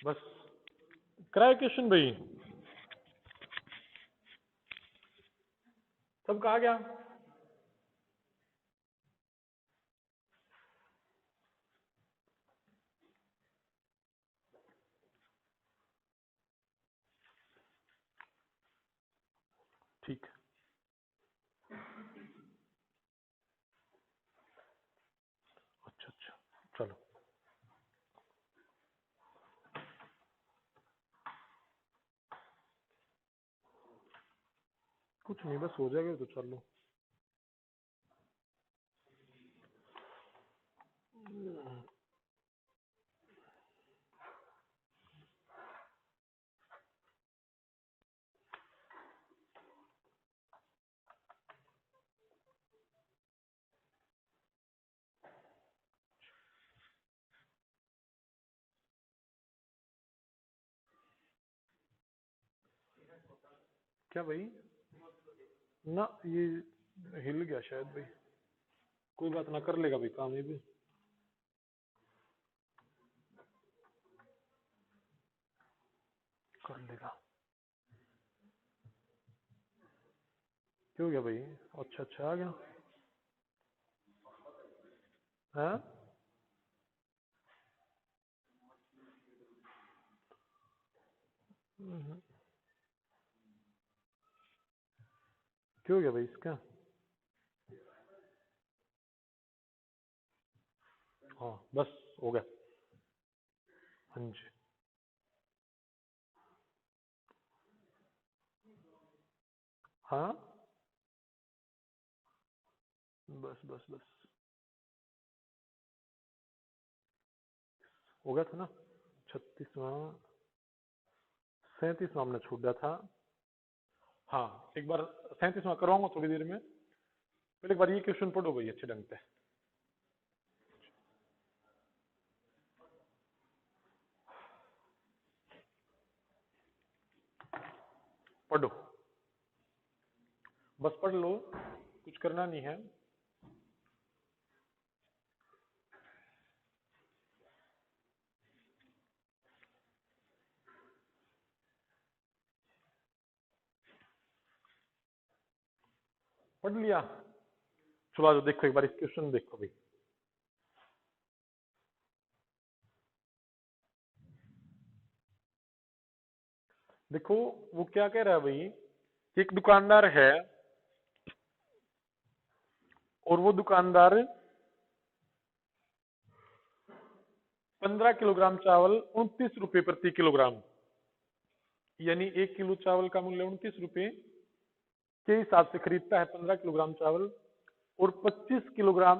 बस कराए क्वेश्चन भाई, सब कहा गया। ठीक है, अच्छा अच्छा, चलो कुछ नहीं, बस हो जाएगा तो चलो। क्या भाई? ना ये हिल गया शायद भाई, कोई बात ना, कर लेगा भाई काम ये भी, कर लेगा। क्यों गया भाई? अच्छा अच्छा, आ गया। हाँ क्यों गया भाई इसका? हाँ बस हो गया। हाँ जी, हाँ बस बस बस हो गया था ना। 36वां, 37वां हमने छूट दिया था। हाँ एक बार 37वां करवाऊंगा थोड़ी देर में, पहले एक बार ये क्वेश्चन पढ़ो भाई अच्छे ढंग से। पढ़ो, बस पढ़ लो, कुछ करना नहीं है। पढ़ लिया? चलो आज देखो एक बार इस क्वेश्चन देखो भाई। देखो वो क्या कह रहा है भाई, कि एक दुकानदार है और वो दुकानदार 15 किलोग्राम चावल 29 रुपए प्रति किलोग्राम, यानी 1 किलो चावल का मूल्य 29 रुपए के हिसाब से खरीदता है 15 किलोग्राम चावल, और 25 किलोग्राम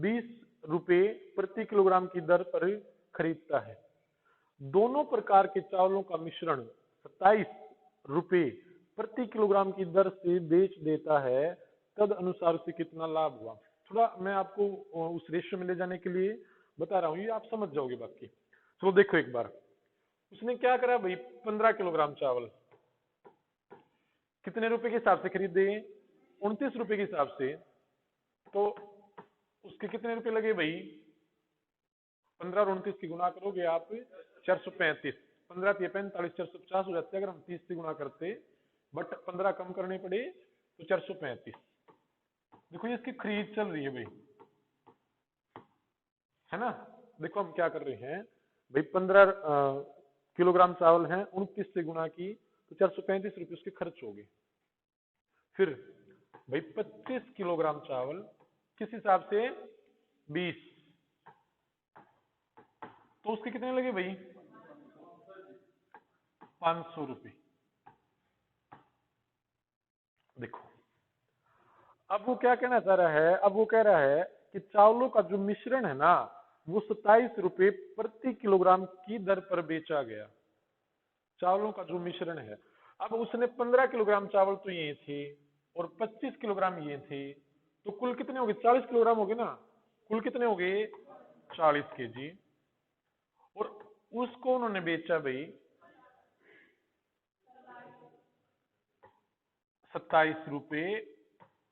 20 रुपए प्रति किलोग्राम की दर पर खरीदता है। दोनों प्रकार के चावलों का मिश्रण 27 रुपए प्रति किलोग्राम की दर से बेच देता है, तद अनुसार उसे कितना लाभ हुआ। थोड़ा मैं आपको उस रेशियो में ले जाने के लिए बता रहा हूँ, ये आप समझ जाओगे बाकी। चलो देखो एक बार, उसने क्या करा भाई, 15 किलोग्राम चावल कितने रुपए के हिसाब से खरीदे? 29 रुपए के हिसाब से। तो उसके कितने रुपए लगे भाई? 15 और 29 की गुना करोगे आप 435, 15 3 45, 450 हो जाते हैं अगर हम 30 से गुना करते, बट 15 कम करने पड़े तो 435। देखो ये इसकी खरीद चल रही है भाई, है ना। देखो हम क्या कर रहे हैं भाई, 15 किलोग्राम चावल है, 29 से गुना की तो 435 रुपए उसके खर्च हो गए। फिर भाई 25 किलोग्राम चावल किस हिसाब से? 20, तो उसके कितने लगे भाई? 500 रुपए। देखो अब वो क्या कहना चाह रहा है, अब वो कह रहा है कि चावलों का जो मिश्रण है ना, वो 27 रुपए प्रति किलोग्राम की दर पर बेचा गया। चावलों का जो मिश्रण है, अब उसने 15 किलोग्राम चावल तो ये थे और 25 किलोग्राम ये थे, तो कुल कितने हो गए? 40 किलोग्राम हो गए ना। कुल कितने हो गए? 40 केजी। और उसको उन्होंने बेचा भाई 27 रुपए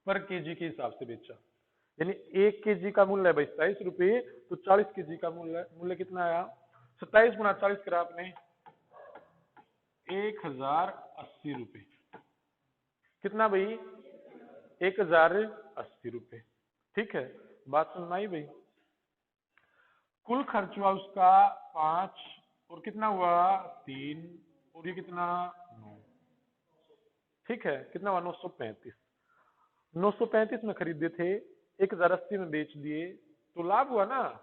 पर केजी के हिसाब से बेचा, यानी 1 केजी का मूल्य है भाई 27 रुपए, तो 40 केजी का मूल्य मूल्य कितना आया? 27 गुणा 40 करा आपने 1080 रुपए। कितना भाई? 1080 रुपए। ठीक है, बात समझ में आई भाई? कुल खर्च हुआ उसका 5 और कितना हुआ 3 और ये कितना 9। ठीक है, कितना हुआ 935। 935 में खरीदे थे, 1080 में बेच दिए, तो लाभ हुआ ना।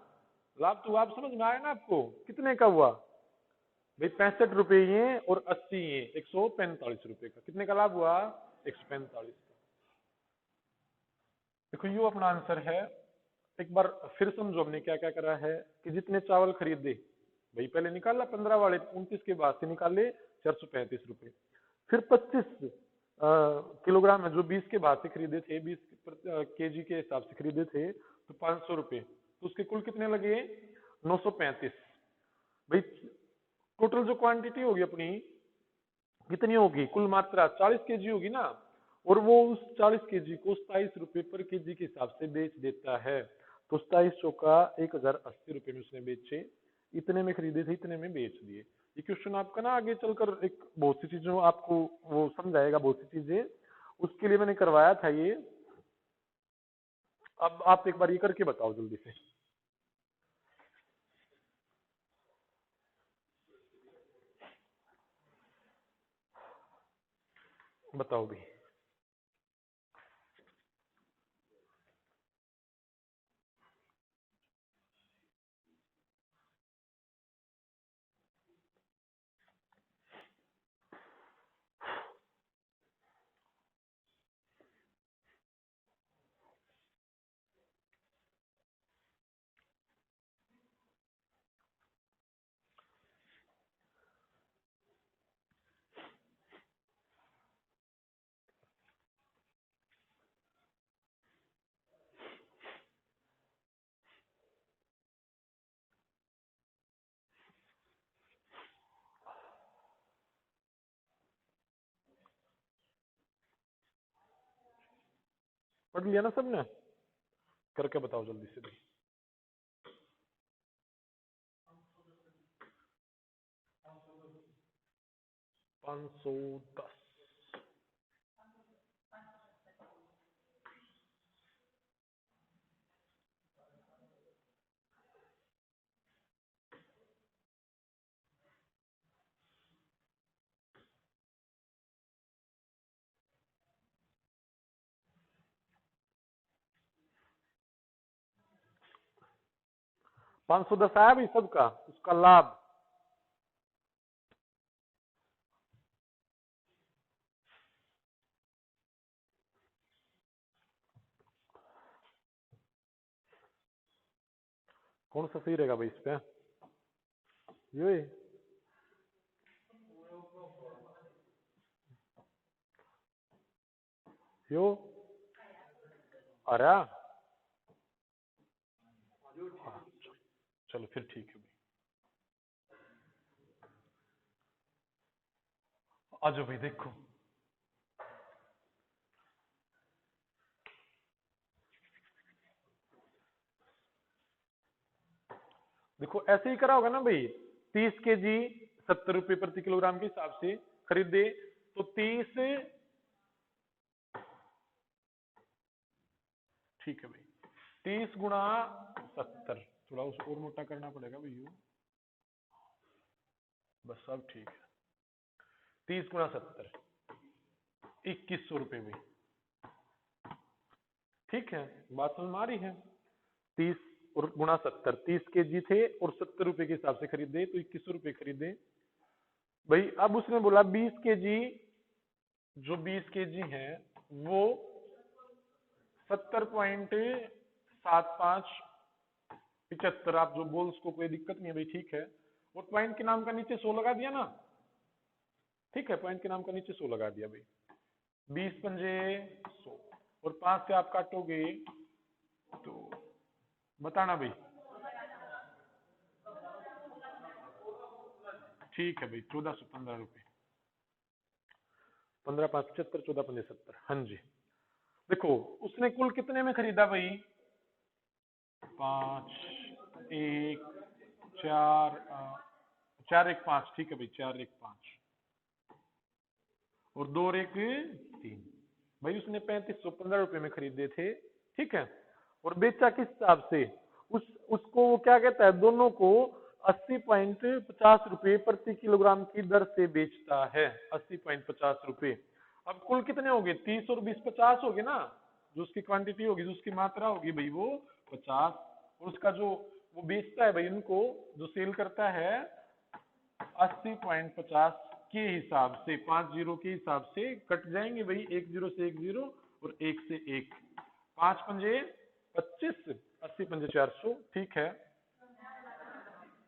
लाभ तो आप समझ में आया ना आपको? कितने का हुआ भाई? 65 रुपए ये और 80 ये, 145 रुपए का। कितने का लाभ हुआ? 145 का। देखो ये अपना आंसर है। एक बार फिर समझो हमने क्या क्या करा है कि जितने चावल खरीदे भाई, पहले निकाला 15 वाले 29 के बाद से निकाले 435 रुपए। फिर 25 किलोग्राम है जो 20 के बाद से खरीदे थे, 20 केजी के हिसाब से खरीदे थे, तो 500 रुपए। तो उसके कुल कितने लगे? 935। भाई टोटल जो क्वांटिटी होगी अपनी कितनी होगी? कुल मात्रा 40 केजी होगी ना, और वो उस 40 केजी को 27 रुपए पर केजी के हिसाब से बेच देता है। तो 27 चौका 1080 रुपए में उसने बेचे, इतने में खरीदे थे, इतने में बेच दिए। ये क्वेश्चन आपका ना आगे चलकर एक बहुत सी चीजों आपको वो समझाएगा, बहुत सी चीजें, उसके लिए मैंने करवाया था ये। अब आप एक बार ये करके बताओ जल्दी से। बताओ भी। पढ़ लिया ना सबने? करके बताओ जल्दी से भाई। 510। 510 आया भाई सबका, उसका लाभ। कौन सा सही रहेगा भाई इस पे? ये यो अरे हाँ, चलो फिर ठीक है भाई। आ जाओ भाई देखो। देखो ऐसे ही करा होगा ना भाई। 30 केजी 70 रुपए प्रति किलोग्राम के हिसाब से खरीदे, तो 30, ठीक है भाई, 30 गुणा 70, थोड़ा उसको और मोटा करना पड़ेगा भैया, बस सब ठीक है। 30 गुणा 70 2100 रुपए भाई। ठीक है, बात समझ में आ रही है? 30 और गुणा 70, 30 केजी थे और 70 रुपए के हिसाब से खरीदे, तो 2100 रुपए खरीदे भाई। अब उसने बोला 20 केजी, जो 20 केजी है वो 70.75, आप जो बोल उसको कोई दिक्कत नहीं है भाई, ठीक है। और पॉइंट के नाम का नीचे 100 लगा दिया ना, ठीक है, पॉइंट के नाम का नीचे 100 लगा दिया भाई। 20 पंजे 100 और 5 से आप काटोगे तो बताना भाई। ठीक है भाई, 1415 रुपए। 15 5 75, 14 5 70, हाँ जी। देखो उसने कुल कितने में खरीदा भाई? 5 1 4 4 1 5, ठीक है भाई, 4 1 5 और 2 1 3। भाई उसने 3515 रुपए में खरीदे थे, ठीक है, और बेचा किस हिसाब से, उसको वो क्या कहता है, दोनों को 80.50 रुपए प्रति किलोग्राम की दर से बेचता है, 80.50 रुपए। अब कुल कितने हो गए, 30 और 20 50 हो गए ना, जो उसकी क्वांटिटी होगी, जो उसकी मात्रा होगी भाई वो 50, और उसका जो वो बेचता है भाई उनको, जो सेल करता है 80.50 के हिसाब से, 50 के हिसाब से कट जाएंगे भाई, 10 से 10 और 1 से 1, 5 पंजे 25, 80 पंजे 400, ठीक है,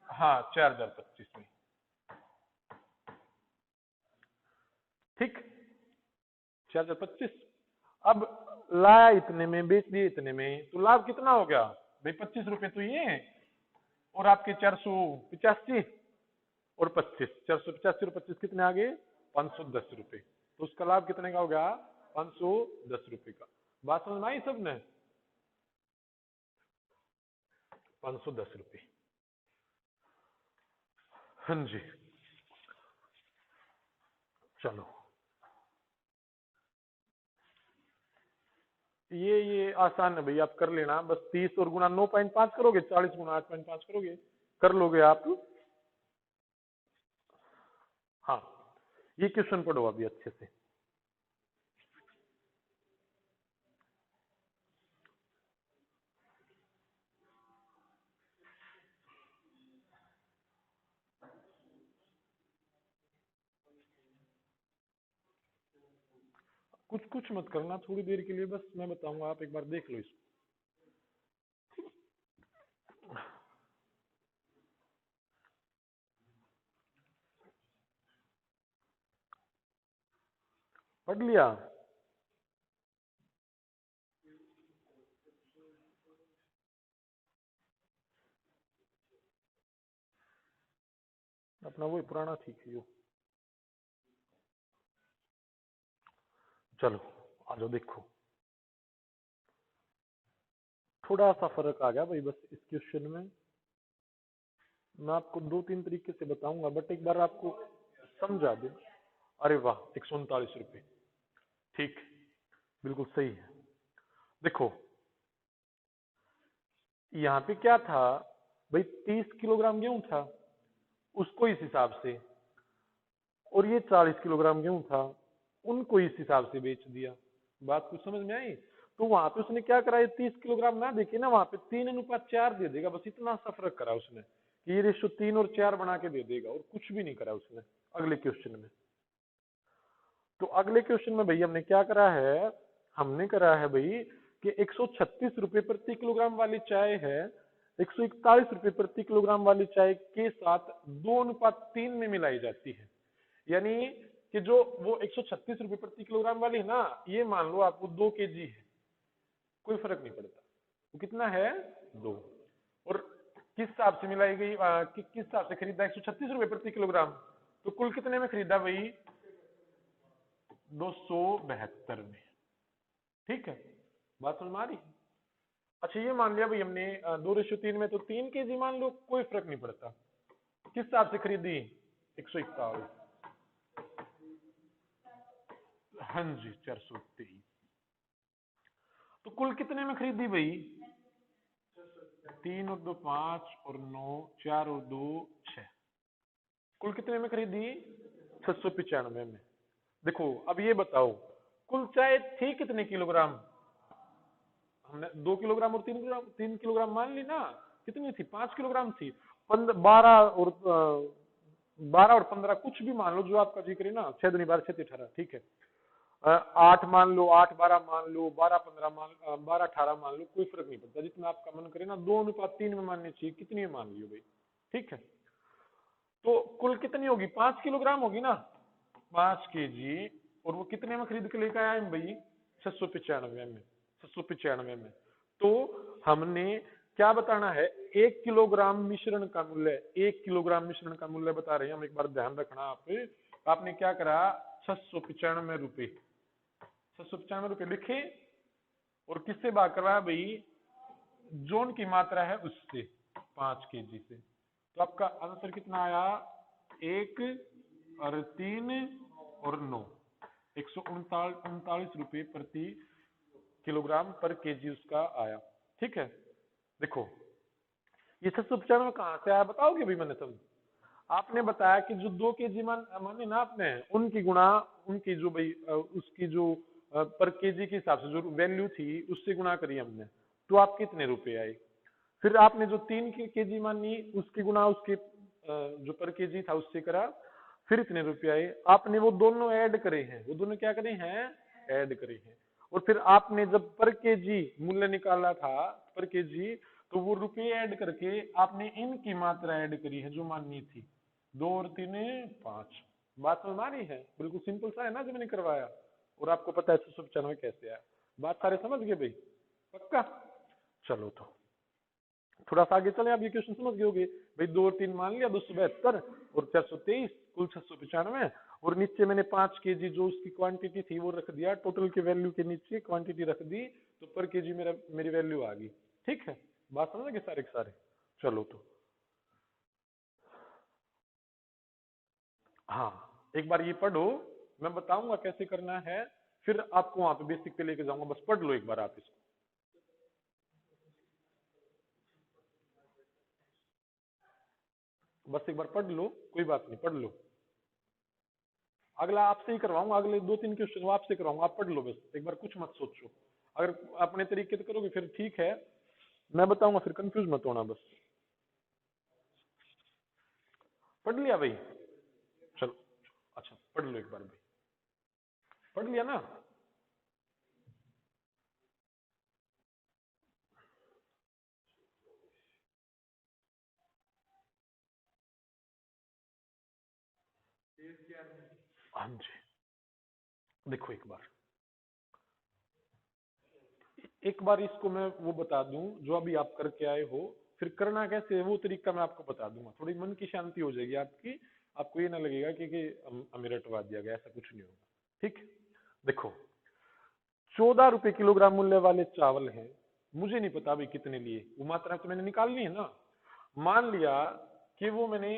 हाँ 4025 में, ठीक, 4025। अब लाया इतने में, बेच दिए इतने में, तो लाभ कितना हो गया भाई, 25 रुपए तो ये, और आपके 485 और 25, 485 और 25 कितने आ गए, 510 रुपए, तो उसका लाभ कितने का हो गया, 510 रुपए का। बात समझ में आई सबने, 510 रुपए, हाँ जी, चलो ये आसान है भाई, आप कर लेना, बस 30 और गुना 9.5 करोगे, 40 गुना 8.5 करोगे, कर लोगे आप। हाँ, ये क्वेश्चन पढ़ो अभी अच्छे से। कुछ कुछ मत करना, थोड़ी देर के लिए बस मैं बताऊंगा, आप एक बार देख लो इसको। पढ़ लिया, अपना वही पुराना ठीक है यो। चलो आ जाओ, देखो थोड़ा सा फर्क आ गया भाई बस इस क्वेश्चन में, मैं आपको 2-3 तरीके से बताऊंगा, बट एक बार आपको समझा दे। अरे वाह, 139 रुपए, ठीक, बिल्कुल सही है। देखो यहाँ पे क्या था भाई, 30 किलोग्राम गेहूं था, उसको इस हिसाब से, और ये 40 किलोग्राम गेहूं था, उनको इस हिसाब से बेच दिया। बात कुछ समझ में आई, तो वहां पे उसने क्या करा, 30 किलोग्राम ना देखे ना, वहां पे 3:4 दे देगा, बस इतना सा फर्क करा उसने, कि ये रेशो 3 और 4 बना के दे देगा, और कुछ भी नहीं करा उसने अगले क्वेश्चन में। तो अगले क्वेश्चन में भाई हमने क्या करा है, हमने करा है भाई कि 136 रुपए प्रति किलोग्राम वाली चाय है 141 रुपए प्रति किलोग्राम वाली चाय के साथ 2:3 में मिलाई जाती है। यानी कि जो वो 136 रुपए प्रति किलोग्राम वाली है ना, ये मान लो आपको 2 केजी है, कोई फर्क नहीं पड़ता, वो कितना है 2, और किस हिसाब से मिलाई गई, किस हिसाब से खरीदा, 136 रुपए प्रति किलोग्राम, तो कुल कितने में खरीदा भाई, 272 में, ठीक है, बात समझ में आ रही। अच्छा ये मान लिया भाई हमने 2:3 में, तो 3 केजी मान लो, कोई फर्क नहीं पड़ता, किस हिसाब से खरीदी, 141, हाँ जी 423, तो कुल कितने में खरीदी भाई, 3 और 2 5 और 9, 4 और 2 6, कुल कितने में खरीदी, 695 में। देखो अब ये बताओ, कुल चाय थी कितने किलोग्राम, हमने 2 किलोग्राम और 3 किलोग्राम मान ली ना, कितनी थी, 5 किलोग्राम थी, 12 और 15 कुछ भी मान लो, जो आपका जिक्र है ना, 6 दूनी 12 6 18, ठीक है, 8 मान लो, 8 12 मान लो, 12 15 मान 12 18 मान लो, कोई फर्क नहीं पड़ता, जितना आपका मन करे ना, 2:3 में माननी चाहिए, कितनी में मान लियो भाई, ठीक है। तो कुल कितनी होगी, 5 किलोग्राम होगी ना, 5 केजी, और वो कितने में खरीद के लेकर आए हम भाई, 695 में, 695 में। तो हमने क्या बताना है, 1 किलोग्राम मिश्रण का मूल्य, 1 किलोग्राम मिश्रण का मूल्य बता रहे हैं हम, एक बार ध्यान रखना आपने क्या करा, 695 रुपए, 695 रुपए लिखे, और किससे भाग करवाया भाई, जोन की मात्रा है उससे, 5 केजी से, तो आपका आंसर कितना आया, 1 और 3 और 9, 139 रुपये प्रति किलोग्राम पर केजी उसका आया। ठीक है, देखो ये 695 कहाँ से आया बताओगे भाई? मैंने सब आपने बताया कि जो 2 केजी माने ना आपने, उनकी गुणा उनकी जो भाई उसकी जो पर केजी के हिसाब से जो वैल्यू थी उससे गुणा करी हमने, तो आप कितने रुपए आए? फिर आपने जो 3 केजी मानी उसकी गुणा उसके जो पर केजी था उससे करा, फिर इतने रुपए आए। आपने वो दोनों ऐड करे हैं, वो दोनों क्या करे हैं? ऐड करे हैं। और फिर आपने जब पर केजी मूल्य निकाला था पर केजी, तो वो रुपए ऐड करके आपने इनकी मात्रा ऐड करी है जो माननी थी, 2 और 3 5। बात समझ आ रही है? बिल्कुल सिंपल सा है ना जो मैंने करवाया, और आपको पता है 695 कैसे आया। बात सारे समझ गए भाई? पक्का? चलो तो थोड़ा सा आगे चले, आप ये क्वेश्चन समझ गए होगे भाई। 2 और 3 मान लिया, 272 और 423, कुल 695। और नीचे मैंने 5 केजी जो उसकी क्वांटिटी थी वो रख दिया, टोटल के वैल्यू के नीचे क्वांटिटी रख दी, तो पर केजी मेरी वैल्यू आ गई। ठीक है, बात समझ गए सारे के सारे? चलो तो हाँ, एक बार ये पढ़ो, मैं बताऊंगा कैसे करना है, फिर आपको वहां पे बेसिक पे लेके जाऊंगा। बस पढ़ लो एक बार आप इसको, बस एक बार पढ़ लो, कोई बात नहीं, पढ़ लो। अगला आपसे ही करवाऊंगा, अगले 2-3 क्वेश्चन आपसे करवाऊंगा, आप पढ़ लो बस एक बार, कुछ मत सोचो। अगर अपने तरीके से करोगे फिर ठीक है, मैं बताऊंगा, फिर कंफ्यूज मत होना बस। पढ़ लिया भाई? चलो, अच्छा पढ़ लो एक बार भाई, पढ़ लिया ना? हाँ जी, देखो एक बार इसको मैं वो बता दूं जो अभी आप करके आए हो, फिर करना कैसे है वो तरीका मैं आपको बता दूंगा, थोड़ी मन की शांति हो जाएगी आपकी। आपको ये ना लगेगा कि हमें रटवा दिया गया, ऐसा कुछ नहीं होगा। ठीक, देखो 14 रुपए किलोग्राम मूल्य वाले चावल हैं, मुझे नहीं पता अभी कितने लिए, वो मात्रा तो मैंने निकालनी है ना। मान लिया कि वो मैंने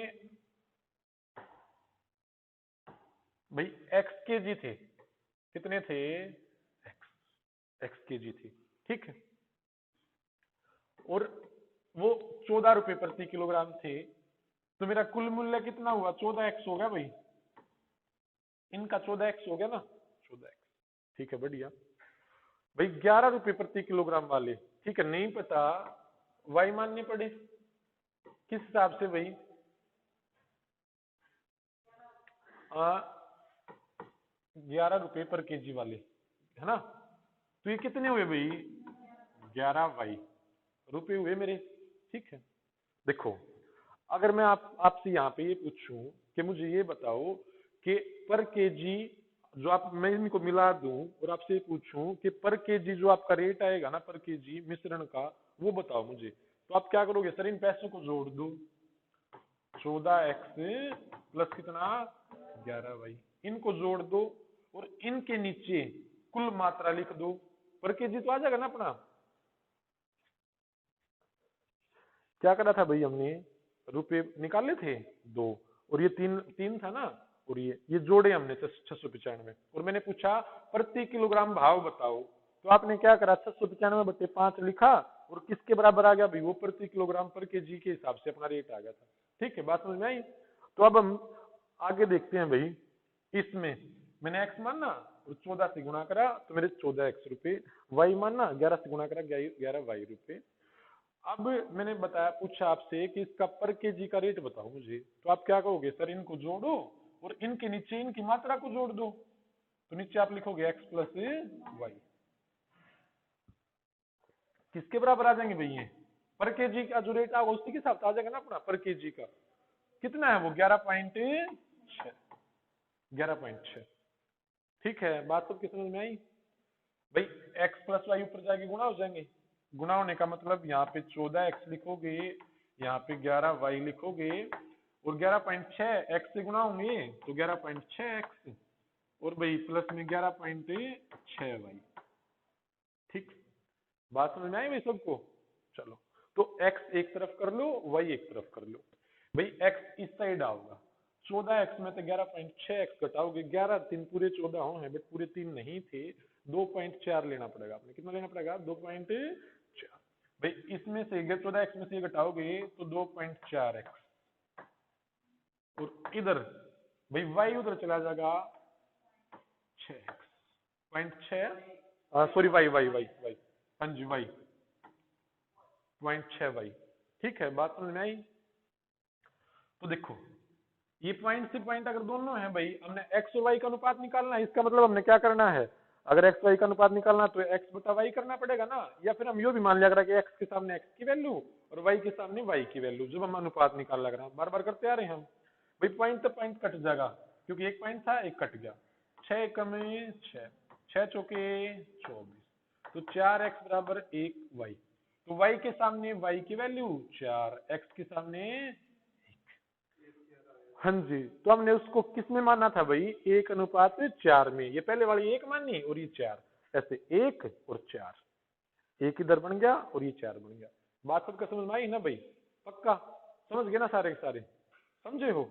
भाई एक्स के जी थे, कितने थे? एक्स, एक्स के जी थी। ठीक है, और वो 14 रुपए प्रति किलोग्राम थे, तो मेरा कुल मूल्य कितना हुआ? 14x हो गया भाई, इनका 14x हो गया ना, 14x। ठीक है, बढ़िया भाई। 11 रुपए प्रति किलोग्राम वाले, ठीक है, नहीं पता, वाई माननी पड़े किस हिसाब से भाई? 11 रुपए पर केजी वाले, है ना? तो ये कितने हुए भाई? 11 वाई रुपए हुए मेरे। ठीक है, देखो अगर मैं आपसे यहाँ पे ये पूछूं कि मुझे ये बताओ कि पर केजी जो आप, मैं इनको मिला दूं और आपसे ये पूछूं कि पर केजी जो आपका रेट आएगा ना पर केजी मिश्रण का, वो बताओ मुझे, तो आप क्या करोगे? सर इन पैसों को जोड़ दो, 14x प्लस कितना? 11y, इनको जोड़ दो और इनके नीचे कुल मात्रा लिख दो, पर केजी तो आ जाएगा ना अपना। क्या करा था भाई हमने? रुपए निकाले थे 2, और ये 3 था ना, और ये जोड़े हमने 695, और मैंने पूछा प्रति किलोग्राम भाव बताओ, तो आपने क्या करा? 695/5 लिखा, और किसके बराबर आ गया भाई? वो प्रति किलोग्राम पर केजी के हिसाब से अपना रेट आ गया था। ठीक है, बात समझ में आई? तो अब हम आगे देखते हैं भाई, इसमें मैंने एक्स माना और 14 से गुणा करा तो मेरे 14x रुपए, वाई माना 11 से गुणा करा 11y रुपए। अब मैंने बताया, पूछा आपसे कि इसका पर केजी का रेट बताओ मुझे, तो आप क्या कहोगे? सर इनको जोड़ो और इनके नीचे इनकी मात्रा को जोड़ दो, तो नीचे आप लिखोगे x प्लस वाई, किसके बराबर आ जाएंगे भाई? ये पर केजी का जो रेट आएगा उसी के साथ आ जाएगा ना अपना, पर केजी का कितना है वो? 11.6, 11.6। ठीक है, बात सबकी समझ में आई भाई? x प्लस वाई ऊपर जाके गुणा हो जाएंगे, गुणा होने का मतलब यहाँ पे 14x लिखोगे, यहाँ पे 11y लिखोगे, और 11.6 x से गुणा होंगे तो 11.6x, और भाई प्लस में 11.6y। ठीक, बात समझ में आई भाई सबको? चलो, तो x एक तरफ कर लो, y एक तरफ कर लो भाई। x इस साइड आओगा, 14x में से 11.6x घटाओगे, 11 3 पूरे 14 हो है, बट पूरे 3 नहीं थे, 2.4 लेना पड़ेगा आपने। कितना लेना पड़ेगा? 2.4। भाई इसमें से 14x में से ये घटाओगे तो 2.4x, और इधर भाई y उधर चला जाएगा 6x, 0.6 सॉरी y, हाँ जी y 0.6y। ठीक है, बात समझ में आई? तो देखो ये पॉइंट से पॉइंट अगर दोनों है भाई, हमने x और y का अनुपात निकालना है, इसका मतलब हमने क्या करना है, अगर x y का अनुपात निकालना है तो x बटा y करना पड़ेगा ना, या फिर हम यो भी मान लिया करा कि x के सामने x की वैल्यू और y के सामने y की वैल्यू, जब हम अनुपात निकाल लग रहा, बार बार करते आ रहे हैं हम। भाई पॉइंट तो पॉइंट कट जाएगा, क्योंकि एक पॉइंट था एक कट गया, 6 कम 6, 6 चौके 24, तो 4x बराबर 1y, तो y के सामने y की वैल्यू 4, x के सामने, हाँ जी, तो हमने उसको किस में माना था भाई? 1:4 में। ये पहले वाली 1 मानी और ये 4, ऐसे 1 और 4, 1 इधर बन गया और ये 4 बन गया। बात सबका समझ में आई ना भाई? पक्का समझ गए ना? सारे के सारे समझे हो?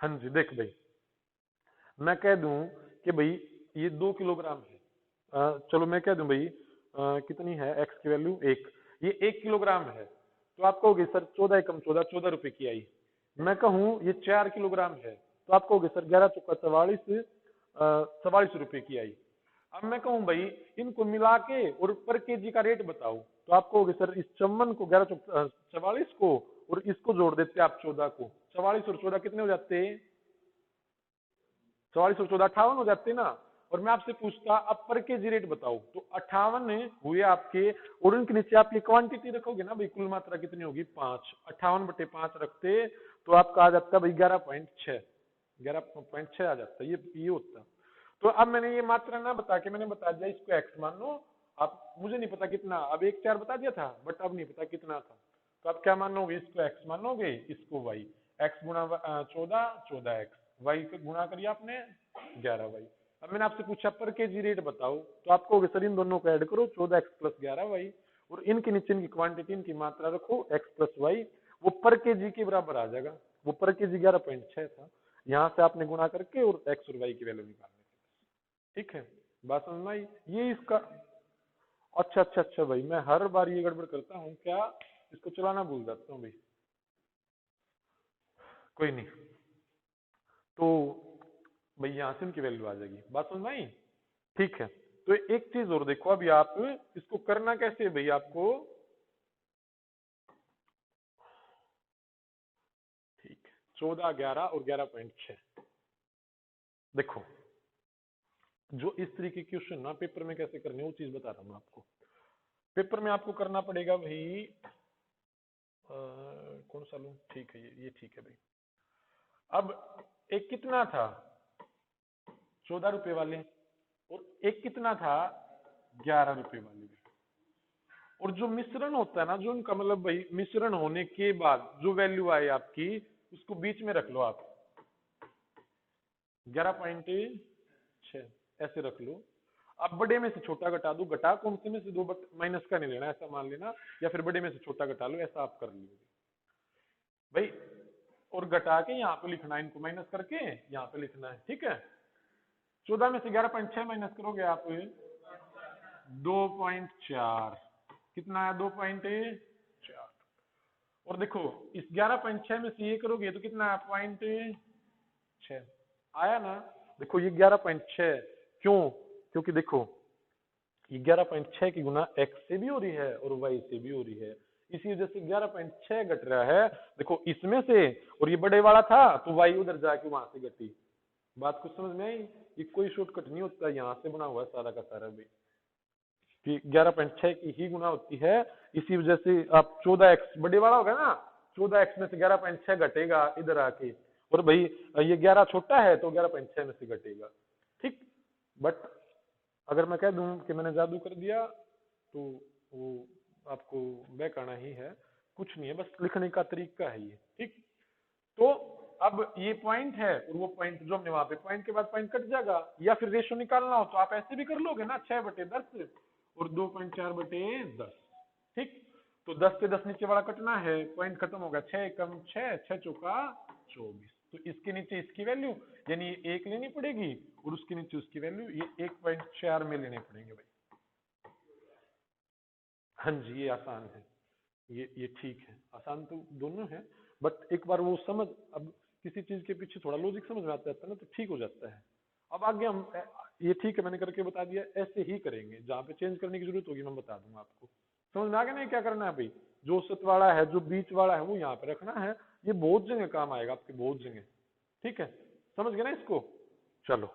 हाँ जी, देख भाई मैं कह दूं कि भाई ये 2 किलोग्राम है, चलो मैं कह दूं भाई कितनी है x की वैल्यू 1, ये 1 किलोग्राम है, तो आप कहोगे सर 14 एकम 14, 14 रुपए की आई। मैं कहूं ये 4 किलोग्राम है, तो आप कहोगे सर 11 चौका 44, 44 रुपए की आई। अब मैं कहूं भाई इनको मिला के और पर केजी का रेट बताओ, तो आप कहोगे सर इस 54 को 11 चौका 44 को और इसको जोड़ देते आप 14 को, 44 और 14 कितने हो जाते? 44 और 14 58 हो जाते ना। और मैं आपसे पूछता अब पर केजी रेट बताओ, तो 58 हुए आपके, और उनके नीचे आप ये क्वांटिटी रखोगे ना भाई, कुल मात्रा कितनी होगी? 5, 58/5 रखते तो आपका आ जाता भाई 11.6, 11.6 आ जाता, ये होता। तो अब मैंने ये मात्रा ना बता के मैंने बता दिया इसको x मान लो, आप मुझे नहीं पता कितना, अब 1 4 बता दिया था, बट अब नहीं पता कितना था, तो आप क्या मानोगे? इसको x मानोगे, इसको y, x गुणा 14, 14x, y को गुणा करिए आपने 11y। अब मैंने आपसे पूछा पर केजी रेट बताओ, तो आप कहोगे सर इन दोनों को ऐड करो 14x प्लस 11y, और इनके नीचे इनकी क्वांटिटी इनकी मात्रा रखो x प्लस y, वो पर केजी के बराबर आ जाएगा। वो पर केजी 11.6 था, यहाँ से आपने गुणा करके और x और y की वैल्यू निकालनी। ठीक है, बात समझ में आई? ये इसका, अच्छा अच्छा अच्छा भाई, मैं हर बार ये गड़बड़ करता हूँ क्या, इसको चलाना भूल जाता हूँ भाई, कोई नहीं। तो भाई यहाँ से इनकी वैल्यू आ जाएगी, बात समझ में आई? ठीक है, तो एक चीज और देखो, अभी आप इसको करना कैसे है भाई आपको, ठीक है 14, 11 और 11.6, देखो जो इस तरीके के क्वेश्चन ना पेपर में कैसे करने वो चीज बता रहा हूँ आपको। पेपर में आपको करना पड़ेगा भाई, कौन सा लूं, ठीक है ये ठीक है भाई। अब एक कितना था 14 रुपए वाले, और एक कितना था 11 रुपए वाले, और जो मिश्रण होता है ना, जो उनका मतलब भाई मिश्रण होने के बाद जो वैल्यू आए आपकी, उसको बीच में रख लो आप, 11.6 ऐसे रख लो। अब बड़े में से छोटा घटा दो, घटा कौन से में से, दो माइनस का नहीं लेना, ऐसा मान लेना, या फिर बड़े में से छोटा घटा लो, ऐसा आप कर लीजिए भाई, और घटा के यहाँ पे लिखना है, इनको माइनस करके यहाँ पे लिखना है। ठीक है, 14 में से 11.6 माइनस करोगे आप 2.4, कितना है 2.4, और देखो इस 11.6 में से ये करोगे तो कितना है 0.6 आया ना। देखो ये 11.6 क्यों, क्योंकि देखो ये 11.6 की गुना x से भी हो रही है और y से भी हो रही है, इसी वजह से 11.6 घट रहा है। देखो इसमें से, और ये बड़े वाला था तो y उधर जाके वहां से घटी। बात कुछ समझ में आई? ये कोई शॉर्टकट नहीं होता, यहाँ से बना हुआ है सारा का सारा भी, कि 11.6 की ही गुना होती है, इसी वजह से आप 14x बड़े वाला होगा ना, 14x में से 11.6 घटेगा इधर आके, और भाई ये 11 छोटा है तो 11.6 में से घटेगा। ठीक, बट अगर मैं कह दूं कि मैंने जादू कर दिया तो वो आपको बैक आना ही है, कुछ नहीं है, बस लिखने का तरीका है ये। ठीक, तो अब ये पॉइंट है और वो पॉइंट जो हमने वहां पे पॉइंट के बाद पॉइंट कट जाएगा, या फिर रेशो निकालना हो तो आप ऐसे भी कर लोगे ना, 6/10 और 2.4/10। ठीक, तो 10 से 10 नीचे वाला कटना है, पॉइंट खत्म होगा, 6 एकम 6, 6 चौका 24, तो इसके नीचे इसकी वैल्यू यानी ये 1 लेनी पड़ेगी और उसके नीचे उसकी वैल्यू ये 1.4 में लेने पड़ेंगे भाई। हाँ जी, ये आसान है, ये ठीक है, आसान तो दोनों है, बट एक बार वो समझ, अब किसी चीज के पीछे थोड़ा लॉजिक समझ में आता है ना तो ठीक हो जाता है। अब आगे हम ये ठीक है मैंने करके बता दिया, ऐसे ही करेंगे, जहाँ पे चेंज करने की जरूरत होगी मैं बता दूंगा आपको। समझ में आ गया ना क्या करना है भाई? जो औसत वाला है, जो बीच वाला है वो यहाँ पे रखना है, ये बहुत जगह काम आएगा आपके, बहुत जगह। ठीक है, समझ गए ना इसको? चलो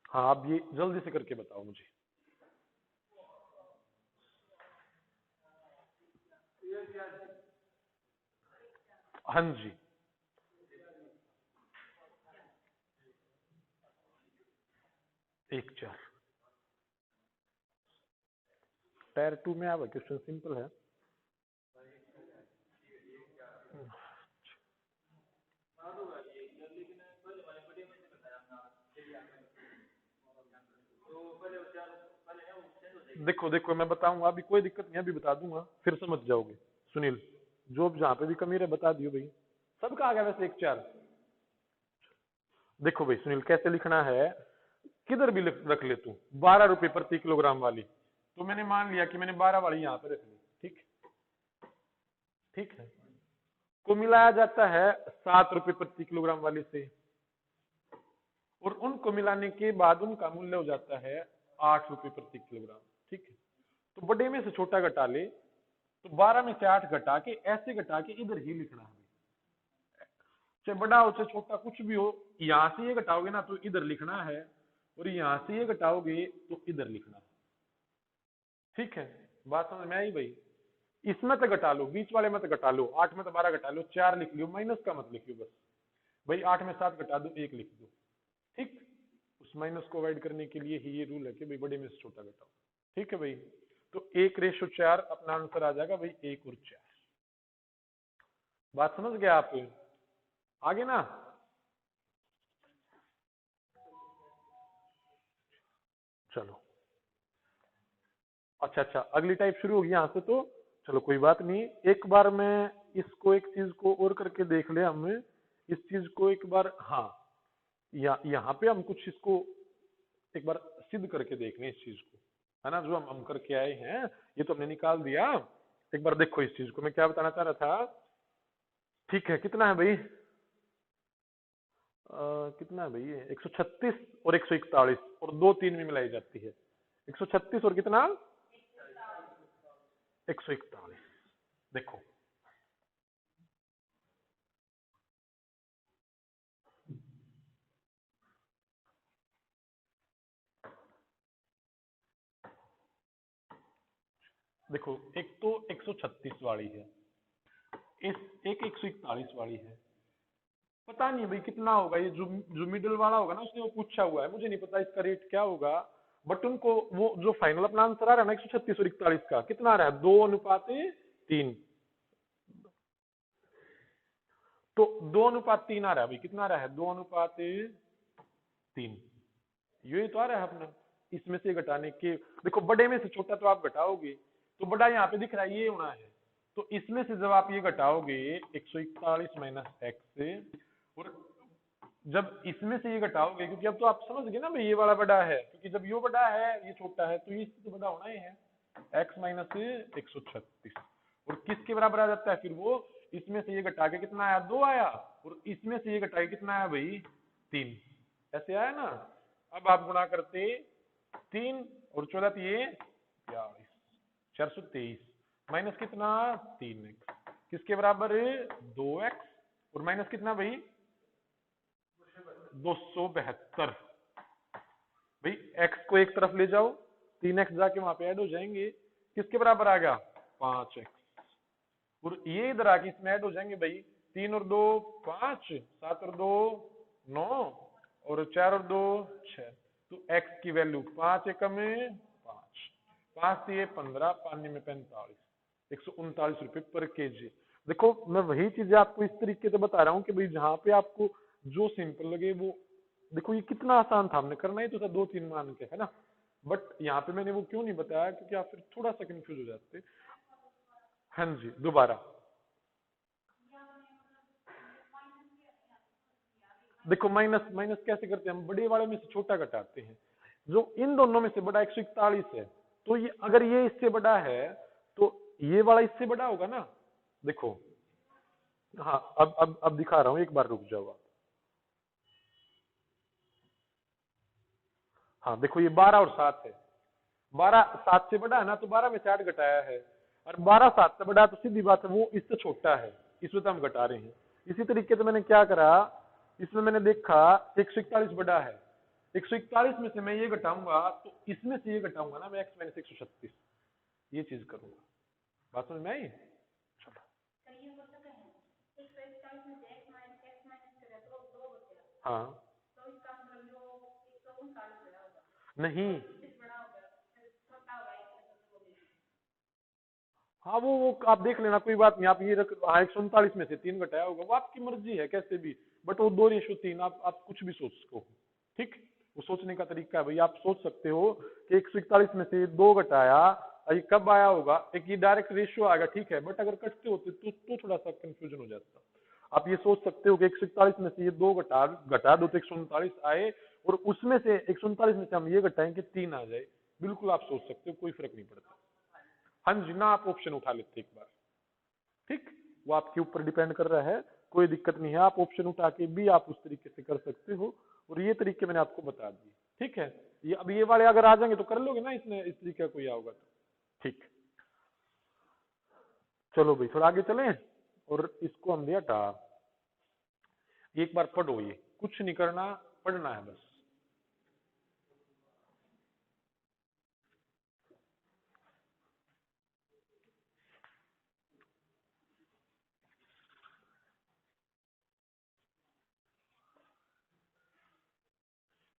हाँ, आप ये जल्दी से करके बताओ मुझे। हाँ जी, 1 4 टायर 2 में आवा, क्वेश्चन सिंपल है। देखो देखो मैं बताऊंगा, अभी कोई दिक्कत नहीं, अभी बता दूंगा फिर समझ जाओगे। सुनील, जो जहाँ पे भी कमी रहे बता दियो भाई। सबका आ गया वैसे 1 4। देखो भाई सुनील, कैसे लिखना है, किधर भी रख ले तू, 12 रुपए प्रति किलोग्राम वाली, तो मैंने मान लिया कि मैंने 12 वाली यहाँ पे रख ली। ठीक, ठीक है, को मिलाया जाता है 7 रुपए प्रति किलोग्राम वाली से, और उनको मिलाने के बाद उनका मूल्य हो जाता है 8 रुपए प्रति किलोग्राम। ठीक है, तो बड़े में से छोटा घटा ले, तो 12 में से 8 घटा के, ऐसे घटा के इधर ही लिखना है, चाहे बड़ा हो चाहे छोटा कुछ भी हो, यहां से ये घटाओगे ना तो इधर लिखना है, और यहां से ये घटाओगे तो इधर लिखना है। ठीक है, बात समझ में आई भाई? इसमें तो घटा लो, बीच वाले में तो घटा लो, 8 में तो 12 घटा लो, 4 लिख लियो, माइनस का मत लिखियो बस भाई, 8 में 7 घटा दो, 1 लिख दो। ठीक, उस माइनस को अवॉइड करने के लिए ही ये रूल है कि भाई बड़े में से छोटा घटाओ। ठीक है भाई, तो 1:4 अपना आंसर आ जाएगा भाई, 1 और 4। बात समझ गए आप? आगे ना, चलो अच्छा अच्छा, अगली टाइप शुरू होगी यहाँ से, तो चलो कोई बात नहीं, एक बार मैं इसको एक चीज को और करके देख ले हम, इस चीज को एक बार, हाँ यहाँ पे हम कुछ इसको एक बार सिद्ध करके देख लें इस चीज को, है ना, जो हम करके आए हैं ये तो हमने निकाल दिया। एक बार देखो इस चीज को, मैं क्या बताना चाह रहा था। ठीक है, कितना है भाई, कितना है भाई ये, 136 और 141, और 2 3 में मिलाई जाती है, 136 और कितना, 141। देखो देखो, एक तो 136 वाली है, इस एक 141 वाली है, पता नहीं भाई कितना होगा ये, जो मिडिल वाला होगा ना उसने वो पूछा हुआ है, मुझे नहीं पता इसका रेट क्या होगा, बट उनको वो जो फाइनल अपना आंसर आ रहा है ना 136 और 41 का, कितना आ रहा है, 2:3, तो 2:3 आ रहा है भाई, कितना आ रहा है, 2:3, ये तो आ रहा है अपना। इसमें से घटाने के, देखो बड़े में से छोटा तो आप घटाओगे, तो बड़ा यहाँ पे दिख रहा है, ये होना है, तो इसमें से जब आप ये घटाओगे 141 माइनस एक्स, और जब इसमें से ये घटाओगे, क्योंकि अब तो आप समझ गए ना भाई ये वाला बड़ा है, क्योंकि जब ये बड़ा है ये छोटा है, तो ये इससे तो बड़ा होना ही है, x माइनस 136, और किसके बराबर आ जाता है फिर वो, इसमें से ये घटा के कितना आया, 2 आया, और इसमें से ये घटा के कितना आया भाई, 3, ऐसे आया ना। अब आप गुणा करते 3 और 14 ये 42, 423 माइनस कितना, 3x, किसके बराबर, 2x, और माइनस कितना भाई, 272। भाई x को एक तरफ ले जाओ, 3x जाके वहां पे ऐड हो जाएंगे, किसके बराबर आ गया, 5x, और ये इधर आके इसमें ऐड हो जाएंगे भाई, 3 और 2 5, 7 और 2 9, और 4 और 2 6, तो x की वैल्यू 5 एकम में 5, 5 से 15, 5 में 45, 139 रुपए पर केजी। देखो मैं वही चीजें आपको इस तरीके से बता रहा हूँ कि भाई जहाँ पे आपको जो सिंपल लगे वो, देखो ये कितना आसान था, हमने करना ही तो था 2 3 मान के, है ना, बट यहाँ पे मैंने वो क्यों नहीं बताया, क्योंकि आप फिर थोड़ा सा कंफ्यूज हो जाते। हाँ जी दोबारा देखो, माइनस माइनस कैसे करते हैं हम, बड़े वाले में से छोटा घटाते हैं। जो इन दोनों में से बड़ा 141 है, तो ये अगर ये इससे बड़ा है तो ये वाला इससे बड़ा होगा ना। देखो, हाँ अब दिखा रहा हूं, एक बार रुक जाओ आप। हाँ देखो, ये 12 और 7 है। 12 7 से बड़ा है ना, तो 12 में से 8 घटाया है, और 12 7 से बड़ा, तो सीधी बात है वो इससे छोटा है, इसमें तो हम घटा रहे हैं। इसी तरीके से मैंने क्या करा, इसमें मैंने देखा 141 बड़ा है, 141 में से मैं ये घटाऊंगा तो इसमें से ये घटाऊंगा ना मैं, x माइनस 136, ये चीज करूंगा। बात समझ में आई? चलो हाँ नहीं, हाँ वो आप देख लेना, कोई बात नहीं, आप ये रख, हाँ 139 में से 3 घटाया होगा, वो आपकी मर्जी है कैसे भी, बट वो 2:3 आप कुछ भी सोच सको, ठीक। वो सोचने का तरीका है भाई, आप सोच सकते हो कि 141 में से 2 घटाया, ये कब आया होगा, एक ये डायरेक्ट रेशियो आएगा, ठीक है, बट अगर कटते होते तो थोड़ा सा कंफ्यूजन हो जाता। आप ये सोच सकते हो कि 141 में से ये 2 घटा दो तो 139 आए, और उसमें से 139 में से हम ये घटाएं कि 3 आ जाए, बिल्कुल आप सोच सकते हो, कोई फर्क नहीं पड़ता। हाँ जी ना, आप ऑप्शन उठा लेते एक बार, ठीक, वो आपके ऊपर डिपेंड कर रहा है, कोई दिक्कत नहीं है, आप ऑप्शन उठा के भी आप उस तरीके से कर सकते हो, और ये तरीके मैंने आपको बता दिए, ठीक है। ये अब ये वाले अगर आ जाएंगे तो कर लोगे ना, इसमें इस तरीके का कोई आओगा तो, ठीक। चलो भाई थोड़ा आगे चलें, और इसको हम दिया था, एक बार पढ़ो, ये कुछ नहीं करना, पढ़ना है बस।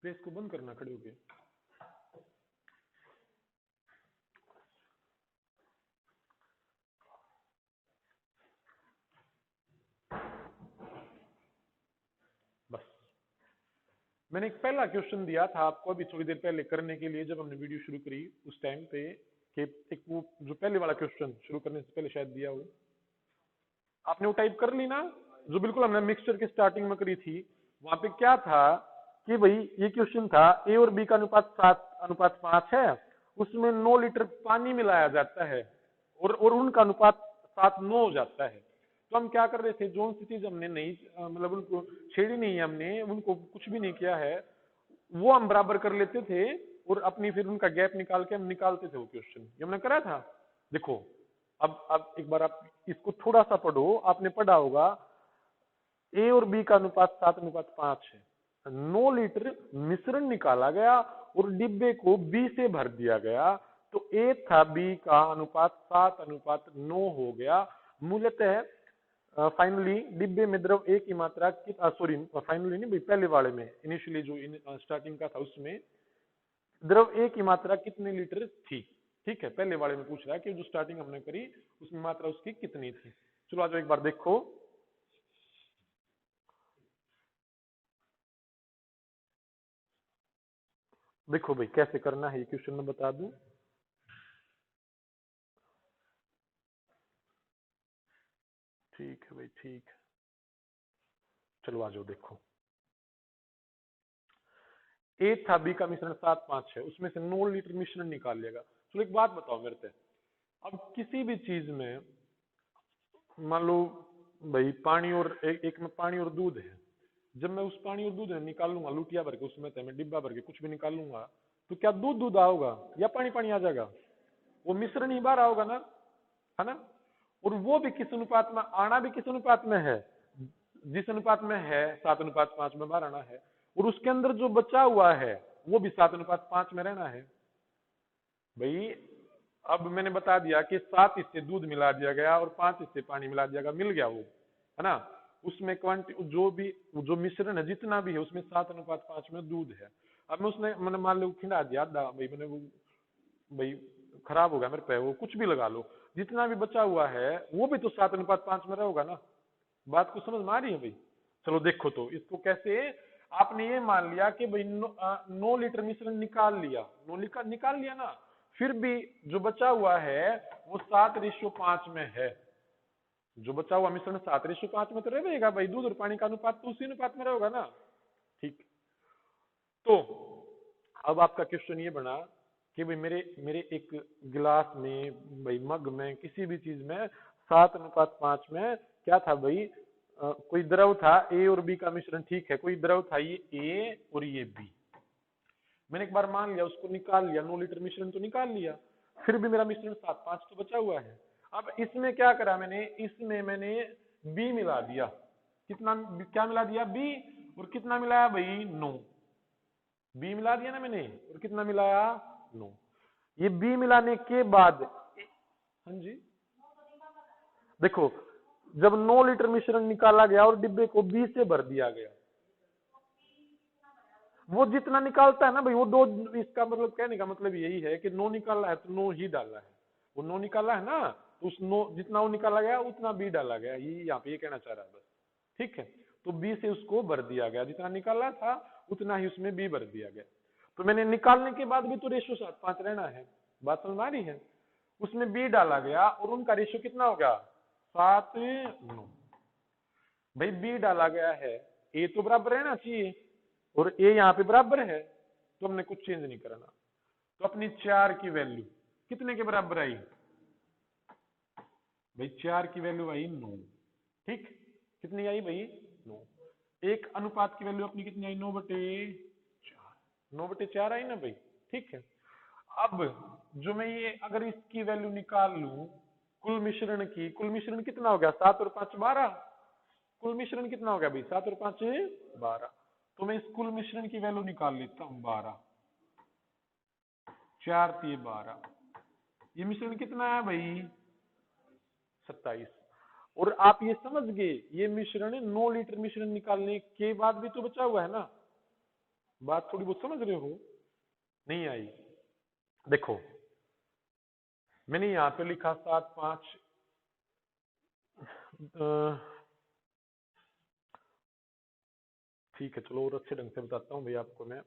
प्रेस को बंद करना खड़े होके। बस मैंने एक पहला क्वेश्चन दिया था आपको अभी थोड़ी देर पहले करने के लिए, जब हमने वीडियो शुरू करी उस टाइम पे, कि एक वो जो पहले वाला क्वेश्चन शुरू करने से पहले शायद दिया हो, आपने वो टाइप कर ली ना, जो बिल्कुल हमने मिक्सचर के स्टार्टिंग में करी थी। वहां पे क्या था कि भाई ये क्वेश्चन था, ए और बी का अनुपात 7:5 है, उसमें 9 लीटर पानी मिलाया जाता है, और उनका अनुपात 7:9 हो जाता है। तो हम क्या कर रहे थे, जो सी चीज हमने नहीं मतलब उनको छेड़ी नहीं है, हमने उनको कुछ भी नहीं किया है, वो हम बराबर कर लेते थे, और अपनी फिर उनका गैप निकाल के हम निकालते थे वो क्वेश्चन, ये हमने करा था। देखो, अब एक बार आप इसको थोड़ा सा पढ़ो, आपने पढ़ा होगा ए और बी का अनुपात 7:5 है, 9 लीटर मिश्रण निकाला गया और डिब्बे को बी से भर दिया गया, तो ए था बी का अनुपात 7:9 हो गया। मूलतः फाइनली डिब्बे में द्रव ए की मात्रा सॉरी फाइनली नहीं भाई, पहले वाले में इनिशियली जो स्टार्टिंग का था उसमें द्रव ए की मात्रा कितने लीटर थी, ठीक है, पहले वाले में पूछ रहा है कि जो स्टार्टिंग हमने करी उसमें मात्रा उसकी कितनी थी। चलो आज एक बार देखो, देखो भाई कैसे करना है, ये क्वेश्चन मैं बता दूं। ठीक है भाई, ठीक है, चलो आ जाओ देखो। ए था बी का मिश्रण 7:5 है, उसमें से 9 लीटर मिश्रण निकाल लेगा। चलो एक बात बताओ मेरे से, अब किसी भी चीज में मान लो भाई पानी और एक में पानी और दूध है, जब मैं उस पानी और दूध में निकाल लूंगा लुटिया भर के, उसमें मैं डिब्बा भर के कुछ भी निकाल लूंगा, तो क्या दूध दूध आओगा या पानी पानी आ जाएगा? वो मिश्रण ही बाहर आओगा ना, है ना। और वो भी किस अनुपात में आना, भी किस अनुपात में है, जिस अनुपात में है 7:5 में बाहर आना है, और उसके अंदर जो बचा हुआ है वो भी 7:5 में रहना है भाई। अब मैंने बता दिया कि 7 हिस्से दूध मिला दिया गया और 5 हिस्से पानी मिला दिया गया, मिल गया वो, है ना। उसमें क्वांटिटी जो भी जो मिश्रण है जितना भी है उसमें 7:5 में दूध है। अब मैं उसने मैंने मान लो खिला दिया भाई, मैंने वो भाई खराब हो गया मेरे पे, वो कुछ भी लगा लो, जितना भी बचा हुआ है वो भी तो 7:5 में रहेगा ना। बात को समझ में आ रही है भाई? चलो देखो, तो इसको कैसे, आपने ये मान लिया कि भाई 9 लीटर मिश्रण निकाल लिया, निकाल लिया ना, फिर भी जो बचा हुआ है वो 7:5 में है। जो बचा हुआ मिश्रण 7:5 में तो रहेगा भाई, दूध और पानी का अनुपात तो उसी अनुपात में रहेगा ना। ठीक, तो अब आपका क्वेश्चन ये बना कि भाई मेरे मेरे एक गिलास में, भाई मग में, किसी भी चीज में 7:5 में क्या था भाई, कोई द्रव था, ए और बी का मिश्रण। ठीक है, कोई द्रव था, ये ए और ये बी। मैंने एक बार मान लिया, उसको निकाल लिया, 9 लीटर मिश्रण तो निकाल लिया, फिर भी मेरा मिश्रण 7:5 तो बचा हुआ है। अब इसमें क्या करा मैंने, इसमें मैंने बी मिला दिया। कितना, क्या मिला दिया, बी, और कितना मिलाया भाई, 9। बी मिला दिया ना मैंने, और कितना मिलाया, 9। ये बी मिलाने के बाद, हाँ जी, देखो जब 9 लीटर मिश्रण निकाला गया और डिब्बे को बी से भर दिया गया, वो जितना निकालता है ना भाई, वो 2, इसका मतलब कहने का मतलब यही है कि 9 निकाला है तो 9 ही डाला है। वो 9 निकाला है ना, तो उस 9 जितना वो निकाला गया उतना बी डाला गया, ये यहाँ पे ये कहना चाह रहा है बस। ठीक है, तो बी से उसको भर दिया गया, जितना निकाला था उतना ही उसमें बी भर दिया गया। तो मैंने निकालने के बाद भी तो रेशियो 7:5 रहना है, बात समझ आ रही है। उसमें बी डाला गया और उनका रेशियो कितना हो गया, 7:9। भाई बी डाला गया है, ए तो बराबर रहना चाहिए, और ए यहाँ पे बराबर है, तो हमने कुछ चेंज नहीं करना। तो अपनी 4 की वैल्यू कितने के बराबर आई भाई, 4 की वैल्यू आई 9। ठीक, कितनी आई भाई, 9। एक अनुपात की वैल्यू अपनी कितनी आई, 9/4। 9/4 आई ना भाई। ठीक है, अब जो मैं ये अगर इसकी वैल्यू निकाल लूं कुल मिश्रण की, कुल मिश्रण कितना हो गया, 7 और 5 12। कुल मिश्रण कितना हो गया भाई, 7 और 5 12। तो मैं इस कुल मिश्रण की वैल्यू निकाल लेता हूं, 12, 4 3 12। ये मिश्रण कितना है भाई, 27। और आप ये समझ गए, ये मिश्रण 9 लीटर मिश्रण निकालने के बाद भी तो बचा हुआ है ना। बात थोड़ी बहुत समझ रहे हो, नहीं आई। देखो मैंने यहां पे लिखा 7 5, ठीक है चलो और अच्छे ढंग से बताता हूँ भाई आपको मैं।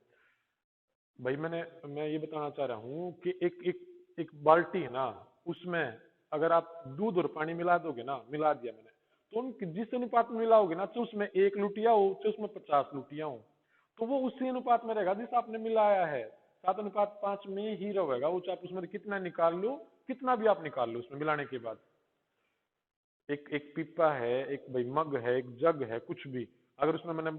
भाई मैं ये बताना चाह रहा हूँ कि एक बाल्टी है ना, उसमें अगर आप दूध और पानी मिला दोगे ना, मिला दिया मैंने, तो उन जिस अनुपात में मिलाओगे ना, तो उसमें 1 लुटिया हो तो उसमें 50 लुटिया हो, तो वो उसी अनुपात में रहेगा जिस आपने मिलाया है। 7:5 में ही रहेगा वो, चाहे उसमें कितना निकाल लो, कितना भी आप निकाल लो उसमें मिलाने के बाद। एक एक पीपा है, एक भाई मग है, एक जग है, कुछ भी, अगर उसमें मैंने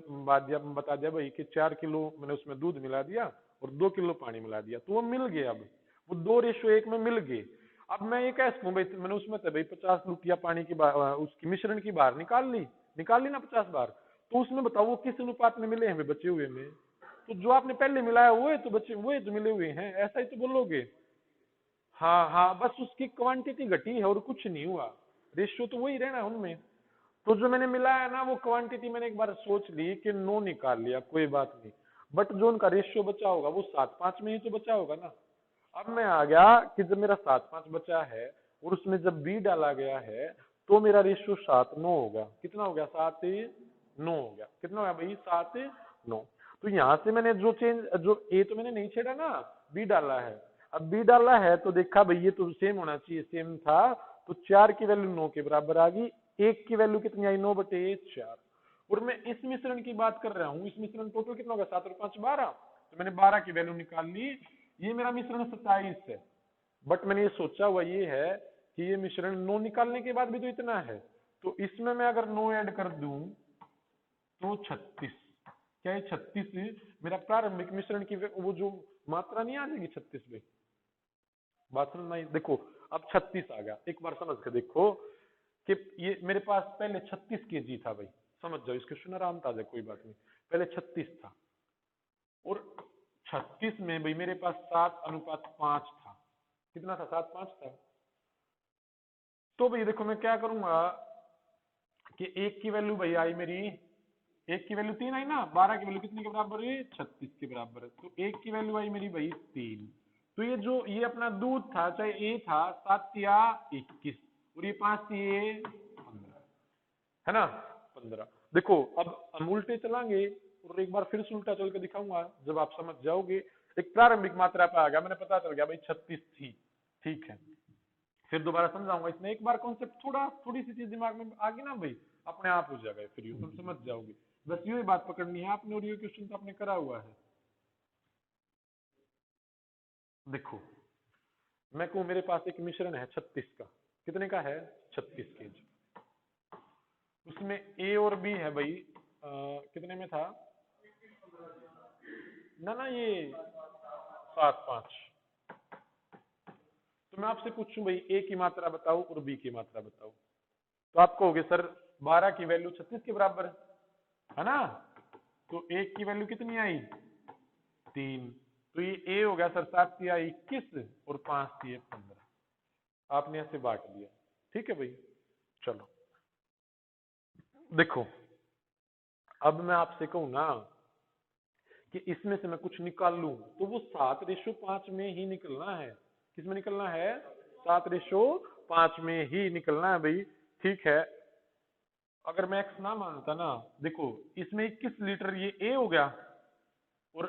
बता दिया भाई कि 4 किलो मैंने उसमें दूध मिला दिया और 2 किलो पानी मिला दिया, तो वो मिल गए। अब वो 2:1 में मिल गए। अब मैं ये कह सकूं भाई, मैंने उसमें तो भाई 50 लुटिया पानी की उसकी मिश्रण की बाहर निकाल ली ना 50 बार, तो उसमें बताओ वो किस अनुपात में मिले हैं भाई, बचे हुए में। तो जो आपने पहले मिलाया वो है तो बचे, वो है तो मिले हुए हैं, ऐसा ही तो बोलोगे। हाँ हाँ, बस उसकी क्वांटिटी घटी है और कुछ नहीं हुआ, रेशियो तो वही रहना है उनमें। तो जो मैंने मिलाया ना, वो क्वांटिटी मैंने एक बार सोच ली कि 9 निकाल लिया, कोई बात नहीं, बट जो उनका रेशियो बचा होगा वो 7:5 में ही तो बचा होगा ना। अब मैं आ गया कि जब मेरा 7:5 बचा है और उसमें जब बी डाला गया है, तो मेरा रेशियो 7:9 होगा। कितना हो गया, 7:9 हो गया। कितना हो गया भाई, 7:9। तो यहां से मैंने जो चेंज, जो ए तो मैंने नहीं छेड़ा ना, बी डाला है। अब बी डाला है तो देखा भाई ये तो सेम होना चाहिए, सेम था, तो 4 की वैल्यू 9 के बराबर आ गई। एक की वैल्यू कितनी आई, 9/4। और मैं इस मिश्रण की बात कर रहा हूँ, इस मिश्रण टोटल कितना होगा, 7 और 5 12, तो मैंने 12 की वैल्यू निकाल ली। ये मेरा मिश्रण 27 है, बट मैंने ये सोचा हुआ ये है कि ये मिश्रण 9 निकालने के बाद भी तो इतना है, तो इसमें मैं अगर 9 ऐड कर दूं तो 36। क्या ये 36 मेरा प्रारंभिक मिश्रण की वो जो मात्रा नहीं आ जाएगी 36 में। बात समझ में आई? देखो अब 36 आ गया, एक बार समझ के देखो कि ये मेरे पास पहले 36 केजी था भाई, समझ जाओ, इसके क्वेश्चन आराम था, कोई बात नहीं। पहले 36 था और 36 में भाई मेरे पास 7:5 था। कितना था, 7:5 था। तो भाई देखो मैं क्या करूंगा कि एक की वैल्यू भाई आई मेरी, एक की वैल्यू 3 आई ना, 12 की वैल्यू कितने के बराबर है, 36 के बराबर है, तो एक की वैल्यू आई मेरी भाई 3। तो ये जो ये अपना दूध था, चाहे ए था, 7 या 21, और ये 5 ये 15, है ना, 15। देखो अब हम उल्टे चलाएंगे और एक बार फिर से उल्टा चल के दिखाऊंगा, जब आप समझ जाओगे। एक प्रारंभिक मात्रा पे आ गया, मैंने पता चल गया भाई 36 थी, ठीक है। फिर दोबारा समझाऊंगा इसमें, एक बार कॉन्सेप्ट थोड़ी सी चीज दिमाग में आ गई ना भाई, अपने आप हो जाएगा, फिर तुम समझ जाओगे। बस यही बात पकड़नी है आपने, और ये क्वेश्चन तो आपने करा हुआ है। देखो मैं कहूं मेरे पास एक मिश्रण है 36 का, कितने का है? 36 kg। उसमें ए और बी है भाई, कितने में था? ना ना ये 7-5। तो मैं आपसे पूछूं भाई ए की मात्रा बताओ और बी की मात्रा बताओ, तो आप कहोगे सर 12 की वैल्यू 36 के बराबर है ना, तो एक की वैल्यू कितनी आई? 3। तो ये ए हो गया सर 7 की आई 21 और 5 की 15। आपने ऐसे बांट दिया, ठीक है भाई। चलो देखो, अब मैं आपसे कहूं ना कि इसमें से मैं कुछ निकाल लूं, तो वो 7:5 में ही निकलना है। किस में निकलना है? 7:5 में ही निकलना है भाई, ठीक है। अगर मैं एक्स ना मानता ना, देखो इसमें 21 लीटर ये ए हो गया, और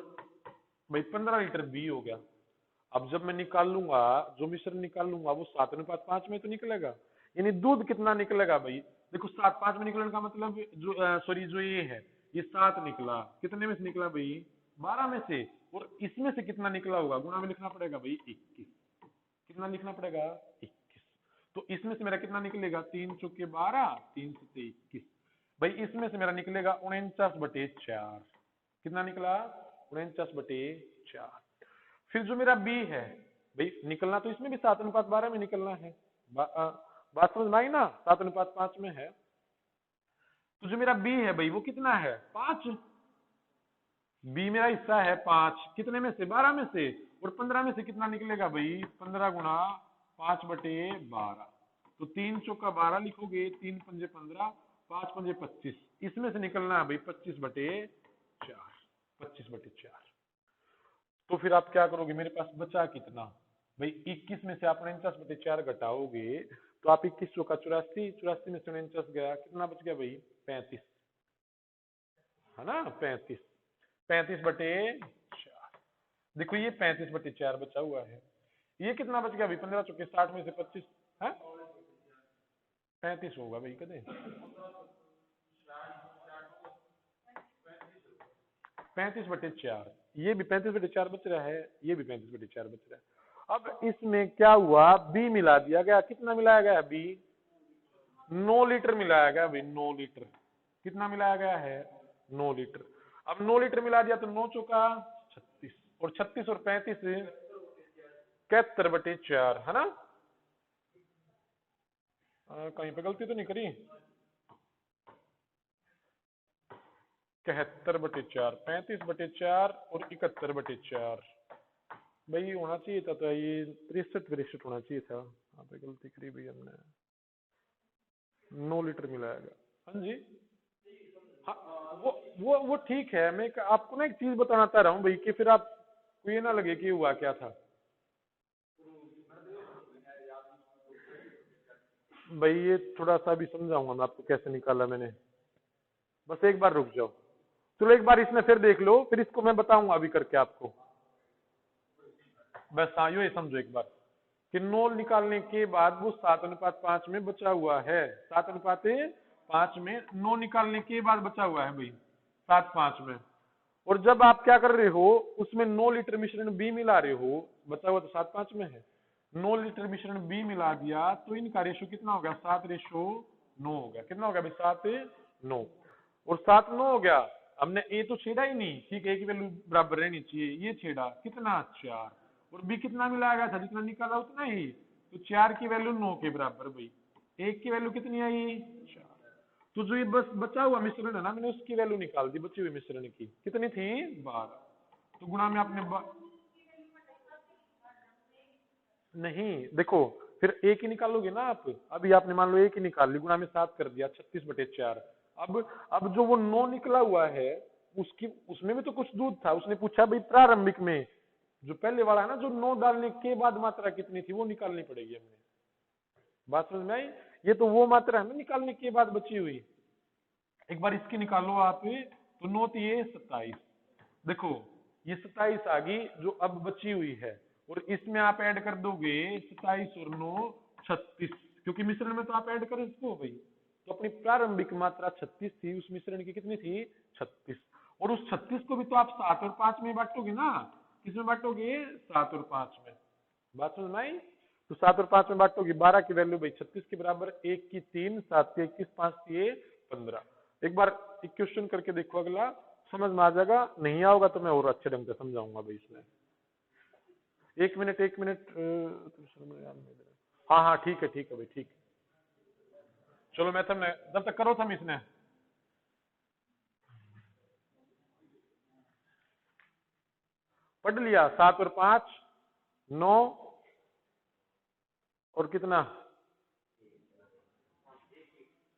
भाई 15 लीटर बी हो गया। अब जब मैं निकाल लूंगा, जो मिश्रण निकाल लूंगा वो 7:5 में तो निकलेगा, यानी दूध कितना निकलेगा भाई? देखो 7-5 में निकलने का मतलब जो सॉरी जो ये है, ये 7 निकला, कितने में से निकला भाई? 12 में से। और इसमें से कितना निकला होगा? गुणा में लिखना पड़ेगा भाई 21। कितना लिखना पड़ेगा? 21। तो इसमें से मेरा कितना निकलेगा? 3 चौके 12, 3 से 21। भाई इसमें से मेरा निकलेगा 49/4। कितना निकला? 49/4। फिर जो मेरा बी है भाई, निकलना तो इसमें भी 7:12 में निकलना है। बात समझ में आई ना? 7:5 में है। तो जो मेरा बी है भाई वो कितना है? 5। बी मेरा हिस्सा है 5, कितने में से? 12 में से। और 15 में से कितना निकलेगा भाई? 15 गुणा 5/12। तो 3 चौका 12 लिखोगे, 3 पंजे 15, 5 पंजे 25। इसमें से निकलना है भाई 25/4। 25/4। तो फिर आप क्या करोगे? मेरे पास बचा कितना भाई? 21 में से आप 49/4 घटाओगे, तो आप 21 चौका 84, 84 में से 49 गया, कितना बच गया भाई? 35, है ना? 35, 35/4। देखो ये 35/4 बचा हुआ है। ये कितना बच गया भाई? 15 चौके 60 में से 25 है 35 होगा भाई कदे 35/4। ये भी 35/4 बच रहा है, ये भी 35/4 बच रहा है। अब इसमें क्या हुआ? बी मिला दिया गया, कितना मिलाया गया? बी 9 लीटर मिलाया गया भाई, 9 लीटर। कितना मिलाया गया है? 9 लीटर। अब 9 लीटर मिला दिया तो 9 चौका 36, और 36 और 35 71/4 है ना? कहीं पे गलती तो नहीं करी? 71/4, 35/4 और 71/4। भाई होना चाहिए था, तो ये 63 होना चाहिए था। यहाँ पे गलती करी भाई हमने, 9 लीटर मिलाया गया। हाँ जी, हाँ वो ठीक है। मैं आपको ना एक चीज बताना चाह रहा हूँ भाई, कि फिर आपको ये ना लगे कि हुआ क्या था। भाई ये थोड़ा सा भी समझाऊंगा मैं आपको कैसे निकाला मैंने, बस एक बार रुक जाओ। चलो एक बार इसमें फिर देख लो, फिर इसको मैं बताऊंगा अभी करके आपको। बस हाँ ये समझो एक बार, कि 9 निकालने के बाद वो 7:5 में बचा हुआ है। 7:5 में 9 निकालने के बाद बचा हुआ है भाई 7:5 में। और जब आप क्या कर रहे हो, उसमें 9 लीटर मिश्रण बी मिला रहे हो, बचा हुआ तो 7:5 में है, 9 लीटर मिश्रण बी मिला दिया, तो इनका रेशो कितना हो गया? 7:9 हो गया। कितना हो गया भाई? 7:9। और 7:9 हो गया। हमने ए तो छेड़ा ही नहीं, ठीक है, ए की वैल्यू बराबर रहनी चाहिए, ये छेड़ा कितना? 4। और बी कितना मिलाया गया था? जितना निकाला उतना ही, तो 4 की वैल्यू 9 के बराबर भाई। एक की वैल्यू कितनी आई? 4। तो जो ये बस बचा हुआ मिश्रण है ना, मैंने उसकी वैल्यू निकाल दी, बची हुई मिश्रण की कितनी थी? 12। तो गुणा में आपने नहीं, देखो फिर एक ही निकालोगे ना आप। अभी आपने मान लो एक ही निकाल ली, गुणा में 7 कर दिया, 36/4। अब जो वो 9 निकला हुआ है, उसकी उसमें भी तो कुछ दूध था। उसने पूछा भाई प्रारंभिक में, जो पहले वाला है ना, जो 9 डालने के बाद मात्रा कितनी थी, वो निकालनी पड़ेगी हमें। बात समझ में आई? ये तो वो मात्रा है ना निकालने के बाद बची हुई। एक बार इसकी निकालो आप, तो 9 ये 27। देखो ये 27 आ गई जो अब बची हुई है, और इसमें आप ऐड कर दोगे 27 और 9 36, क्योंकि मिश्रण में तो आप ऐड करें इसको भाई, तो अपनी प्रारंभिक मात्रा 36 थी, उस मिश्रण की कितनी थी 36, और उस 36 को भी तो आप 7 और 5 में बांटोगे ना, किसमें बांटोगे 7 और 5 में, बात समझ में आई? तो 7 और 5 में बांटोगे, 12 की वैल्यू भाई 36 के बराबर, 1 की 3, 7 की 21, 5 की 15। एक बार एक क्वेश्चन करके देखो, अगला समझ में आ जाएगा, नहीं आओगा तो मैं और अच्छे ढंग से समझाऊंगा भाई इसमें। एक मिनट हाँ हाँ ठीक है भाई, ठीक। चलो मैं थम जब तक करो थम इसने। पढ़ लिया, 7 और 5 9, और कितना,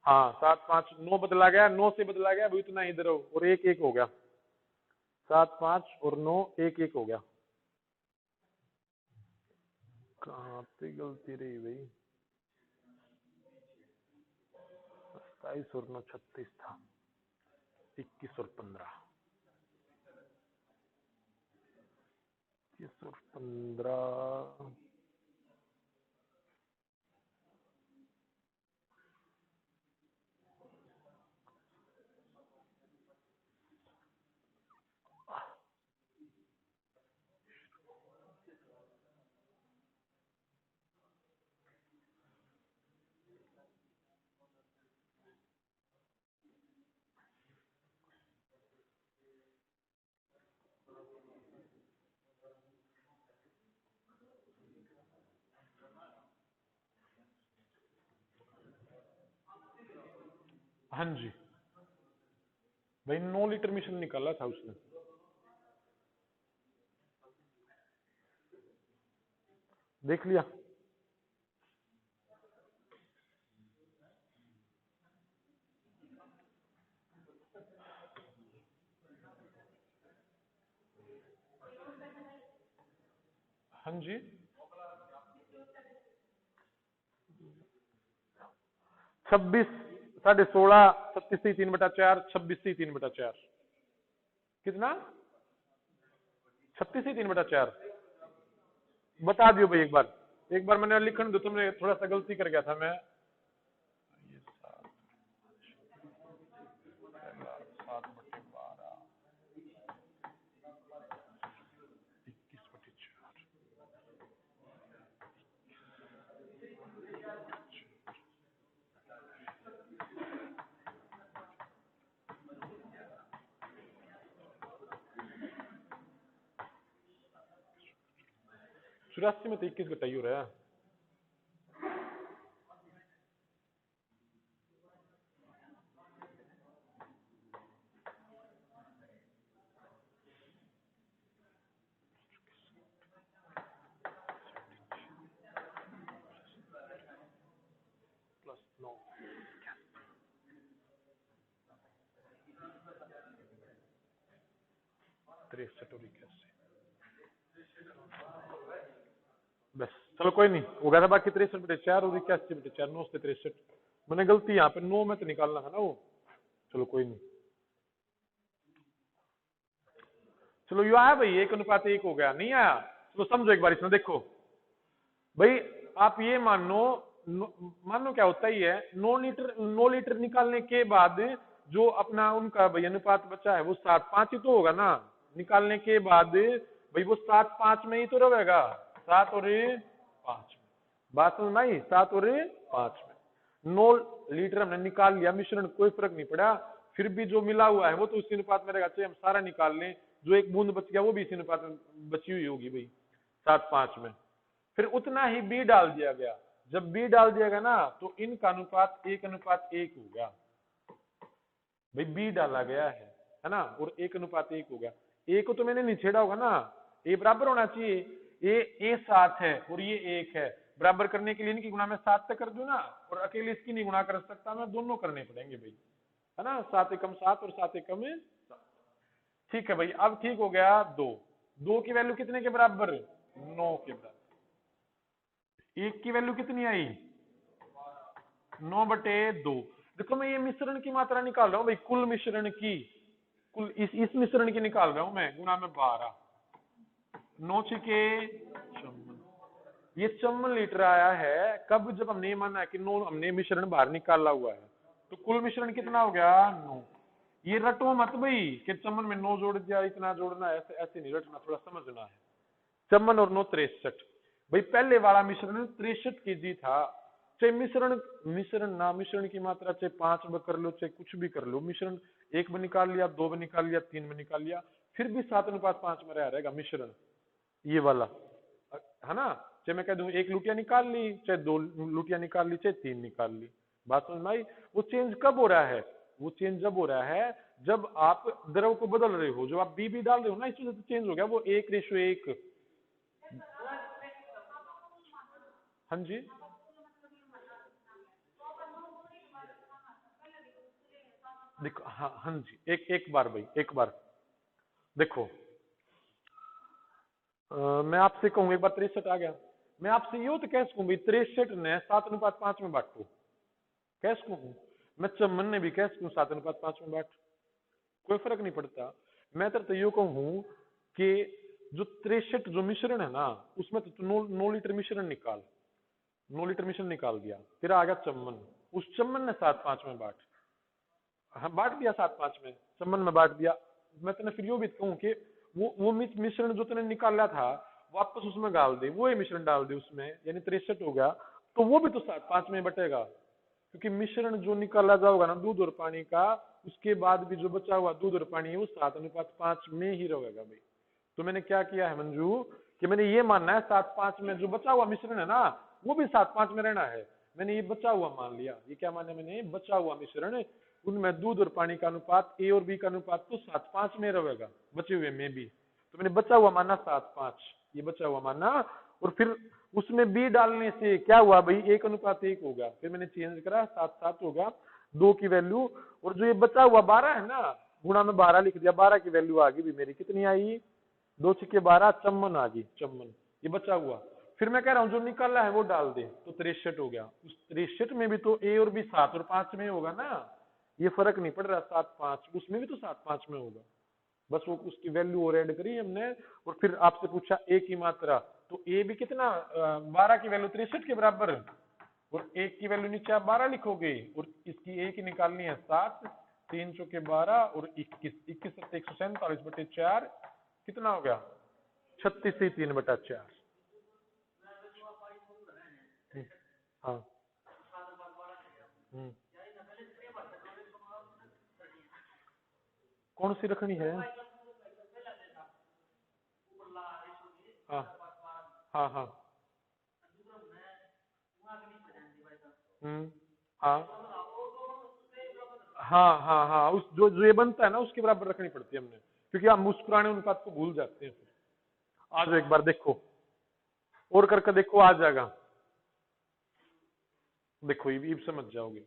हाँ 7 5 9 बदला गया, 9 से बदला गया भाई, इतना इधर और 1 1 हो गया, 7 5 और 9 1 1 हो गया। कहाँ पे गलती रही भाई, 27 और 9 36 था, 21 और 15, 21 और 15, हाँ जी भाई 9 लीटर मिश्रण निकाला था उसने, देख लिया। हाँ जी 26 16.5 36 से 3/4, 26 से 3/4, कितना 36 से 3/4, बता दियो भाई एक बार मैंने लिखन दो, तुमने थोड़ा सा गलती कर गया था मैं, ये 7/12 21/4, चौरासी में तो 21 घटाई हो रहा है, +9 63 और 81, बस चलो कोई नहीं, हो गया था बाकी 63/4 और 81/4, 9 से 63, मैंने गलती यहाँ पे 9 में तो निकालना था ना वो, चलो कोई नहीं। चलो यो आया भाई, 1:1 हो गया, नहीं आया? चलो समझो एक बार इसमें, देखो भाई आप ये मानो क्या होता ही है, 9 लीटर निकालने के बाद जो अपना उनका भाई अनुपात बचा है वो 7:5 ही तो होगा ना, निकालने के बाद भाई वो 7:5 में ही तो रहेगा, 7 और 5 में, बात समझ में आई? 7 और 5 में 9 लीटर हमने निकाल लिया, मिश्रण कोई फर्क नहीं पड़ा, फिर भी जो मिला हुआ है वो तो उसी अनुपात में रहेगा, चाहे हम सारा निकाल लें, जो एक बूंद बच गया वो भी इसी अनुपात में बची हुई होगी भाई 7:5 में, फिर उतना ही बी डाल दिया गया, जब बी डाल दिया गया ना तो इनका अनुपात 1:1 हो गया, भाई बी डाला गया है ना, और 1:1 हो गया, ए को तो मैंने नहीं छेड़ा होगा ना, ए बराबर होना चाहिए, ए 7 है और ये 1 है, बराबर करने के लिए इनकी गुणा में 7 से कर दूं ना, और अकेले इसकी नहीं गुणा कर सकता मैं, दोनों करने पड़ेंगे भाई, है ना, 7 एकम 7 और 7 एकम 7, ठीक है भाई, अब ठीक हो गया, 2 की वैल्यू कितने के बराबर, 9 के बराबर, 1 की वैल्यू कितनी आई 9/2, देखो मैं ये मिश्रण की मात्रा निकाल रहा हूं भाई, कुल मिश्रण की, कुल इस मिश्रण की निकाल रहा हूं मैं, गुणा में 12, 9 6 56, ये 54 लीटर आया है कब, जब हमने ये माना है कि 9 हमने मिश्रण बाहर निकाला हुआ है, तो कुल मिश्रण कितना हो गया 9। ये रटो मत भाई कि 54 में 9 जोड़ दिया, इतना जोड़ना है, ऐसे ऐसे नहीं रटना, थोड़ा समझना है। 54 और 9 63। भाई पहले वाला मिश्रण 63 केजी था। चाहे मिश्रण मिश्रण ना मिश्रण की मात्रा चाहे 5 में कर लो चाहे कुछ भी कर लो, मिश्रण 1 में निकाल लिया, 2 में निकाल लिया, 3 में निकाल लिया, फिर भी 7:5 में रहेगा मिश्रण ये वाला, है ना। चाहे मैं कह दूं 1 लुटिया निकाल ली, चाहे 2 लुटिया निकाल ली, चाहे 3 निकाल ली, बात समझ में आई। वो चेंज कब हो रहा है, वो चेंज जब हो रहा है जब आप द्रव को बदल रहे हो, जब आप बी डाल रहे हो ना, इस वजह से चेंज हो गया वो 1:1। हाँ जी, देखो, हाँ हाँ जी, एक एक बार भाई, एक बार देखो, मैं आपसे कहूँ एक बार 63 आ गया, मैं आपसे ये तो कह सकूँ भाई 63 ने 7:5 में बांटो, कह सकूँ। मैं 54 ने भी कह सकूँ 7:5 में बांट, कोई फर्क नहीं पड़ता। मैं तो ये कहूँ कि जो 63 जो मिश्रण है ना, उसमें तो 9 लीटर मिश्रण निकाल, 9 लीटर मिश्रण निकाल दिया, फिर आ गया 54, उस 54 ने 7:5 में बांट, हाँ बांट दिया 7:5 में, 54 में बांट दिया। मैं तेने फिर यूं भी कहूँ कि वो मिश्रण जो तूने निकाला था वापस उसमें डाल दे, वो ही मिश्रण डाल दे उसमें, यानी 63 हो गया, तो वो भी तो 7:5 में बटेगा, क्योंकि मिश्रण जो निकाला जाओगा ना दूध और पानी का, उसके बाद भी जो बचा हुआ दूध और पानी है वो 7:5 में ही रहेगा भाई। तो मैंने क्या किया है मंजू, कि मैंने ये मानना है 7:5 में जो बचा हुआ मिश्रण है ना, वो भी 7:5 में रहना है। मैंने ये बचा हुआ मान लिया, ये क्या माना मैंने, बचा हुआ मिश्रण, उनमें दूध और पानी का अनुपात ए और बी का अनुपात तो 7:5 में रहेगा, बचे हुए में भी। तो मैंने बचा हुआ माना 7:5, ये बचा हुआ माना, और फिर उसमें बी डालने से क्या हुआ भाई, 1:1 हो गया, फिर मैंने चेंज करा 7:7 हो गया 2 की वैल्यू, और जो ये बचा हुआ 12 है ना, गुणा में 12 लिख दिया, 12 की वैल्यू आ गई भी मेरी, कितनी आई 2 छक्के 12, 54 आ गई, 54 ये बचा हुआ। फिर मैं कह रहा हूँ जो निकाला है वो डाल दे, तो 63 हो गया। उस 63 में भी तो ए और बी 7 और 5 में होगा ना, ये फर्क नहीं पड़ रहा, 7:5 उसमें भी तो 7:5 में होगा, बस वो उसकी वैल्यू और ऐड करी हमने। और फिर आपसे पूछा ए की मात्रा, तो ए भी कितना 12 की वैल्यू 63 के बराबर, और एक की वैल्यू नीचे आप 12 लिखोगे, और इसकी ए की निकालनी है 7, 3 चौके 12 और 21, 21 147/4, कितना हो गया 36/3/4। हाँ, कौन सी रखनी है, हाँ हाँ हाँ, हम्म, हाँ हाँ हाँ हाँ, उस जो जो ये बनता है ना उसके बराबर रखनी पड़ती है हमने, क्योंकि हम उस पुराने अनुपात को भूल जाते हैं। आ जाओ एक बार देखो, और करके देखो आ जाएगा, देखो ये भी समझ जाओगे।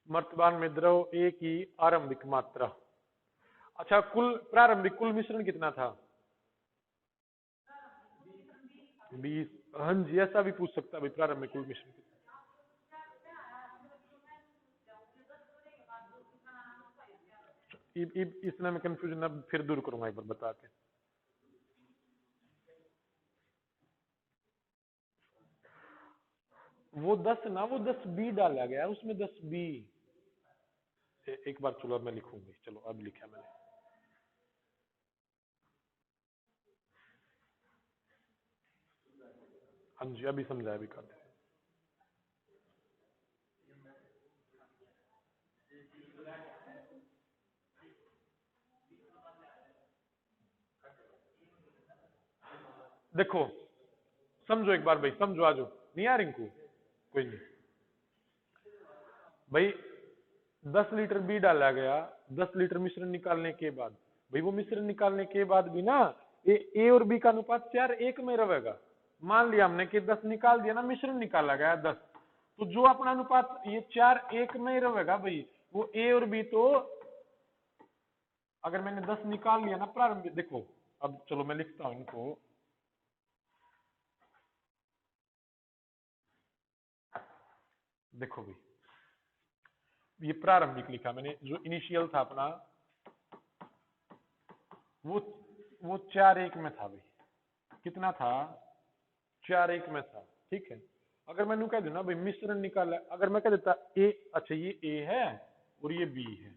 वर्तमान में द्रव ए की आरंभिक मात्रा, अच्छा कुल प्रारंभिक कुल मिश्रण कितना था 20, हाँ जी ऐसा भी पूछ सकता है भाई, प्रारंभिक कुल मिश्रण कितना। इसमें मैं कंफ्यूजन अब फिर दूर करूंगा एक बार बता के। वो 10 ना, वो 10 बी डाला गया उसमें, 10 बी। एक बार चलो अब मैं लिखूंगी, चलो अब लिखा मैंने। हाँ जी अभी समझाया, अभी कर। देखो समझो एक बार भाई, समझो, आ जाओ, नहीं आ रिंकू, कोई नहीं भाई। 10 लीटर बी डाला गया, 10 लीटर मिश्रण निकालने के बाद, भाई वो मिश्रण निकालने के बाद भी ना ए और बी का अनुपात 4:1 में रहेगा। मान लिया हमने कि 10 निकाल दिया ना, मिश्रण निकाला गया 10, तो जो अपना अनुपात ये 4:1 में ही रहेगा भाई, वो ए और बी तो, अगर मैंने 10 निकाल लिया ना प्रारंभिक, देखो अब चलो मैं लिखता हूं इनको, देखो भाई ये प्रारंभिक लिखा मैंने, जो इनिशियल था अपना वो वो 4:1 में था भाई, कितना था, 4:1 में था, ठीक है। अगर मैंने कह दूं ना भाई मिश्रण निकाला, अगर मैं कह देता ए, अच्छा ये ए है और ये बी है,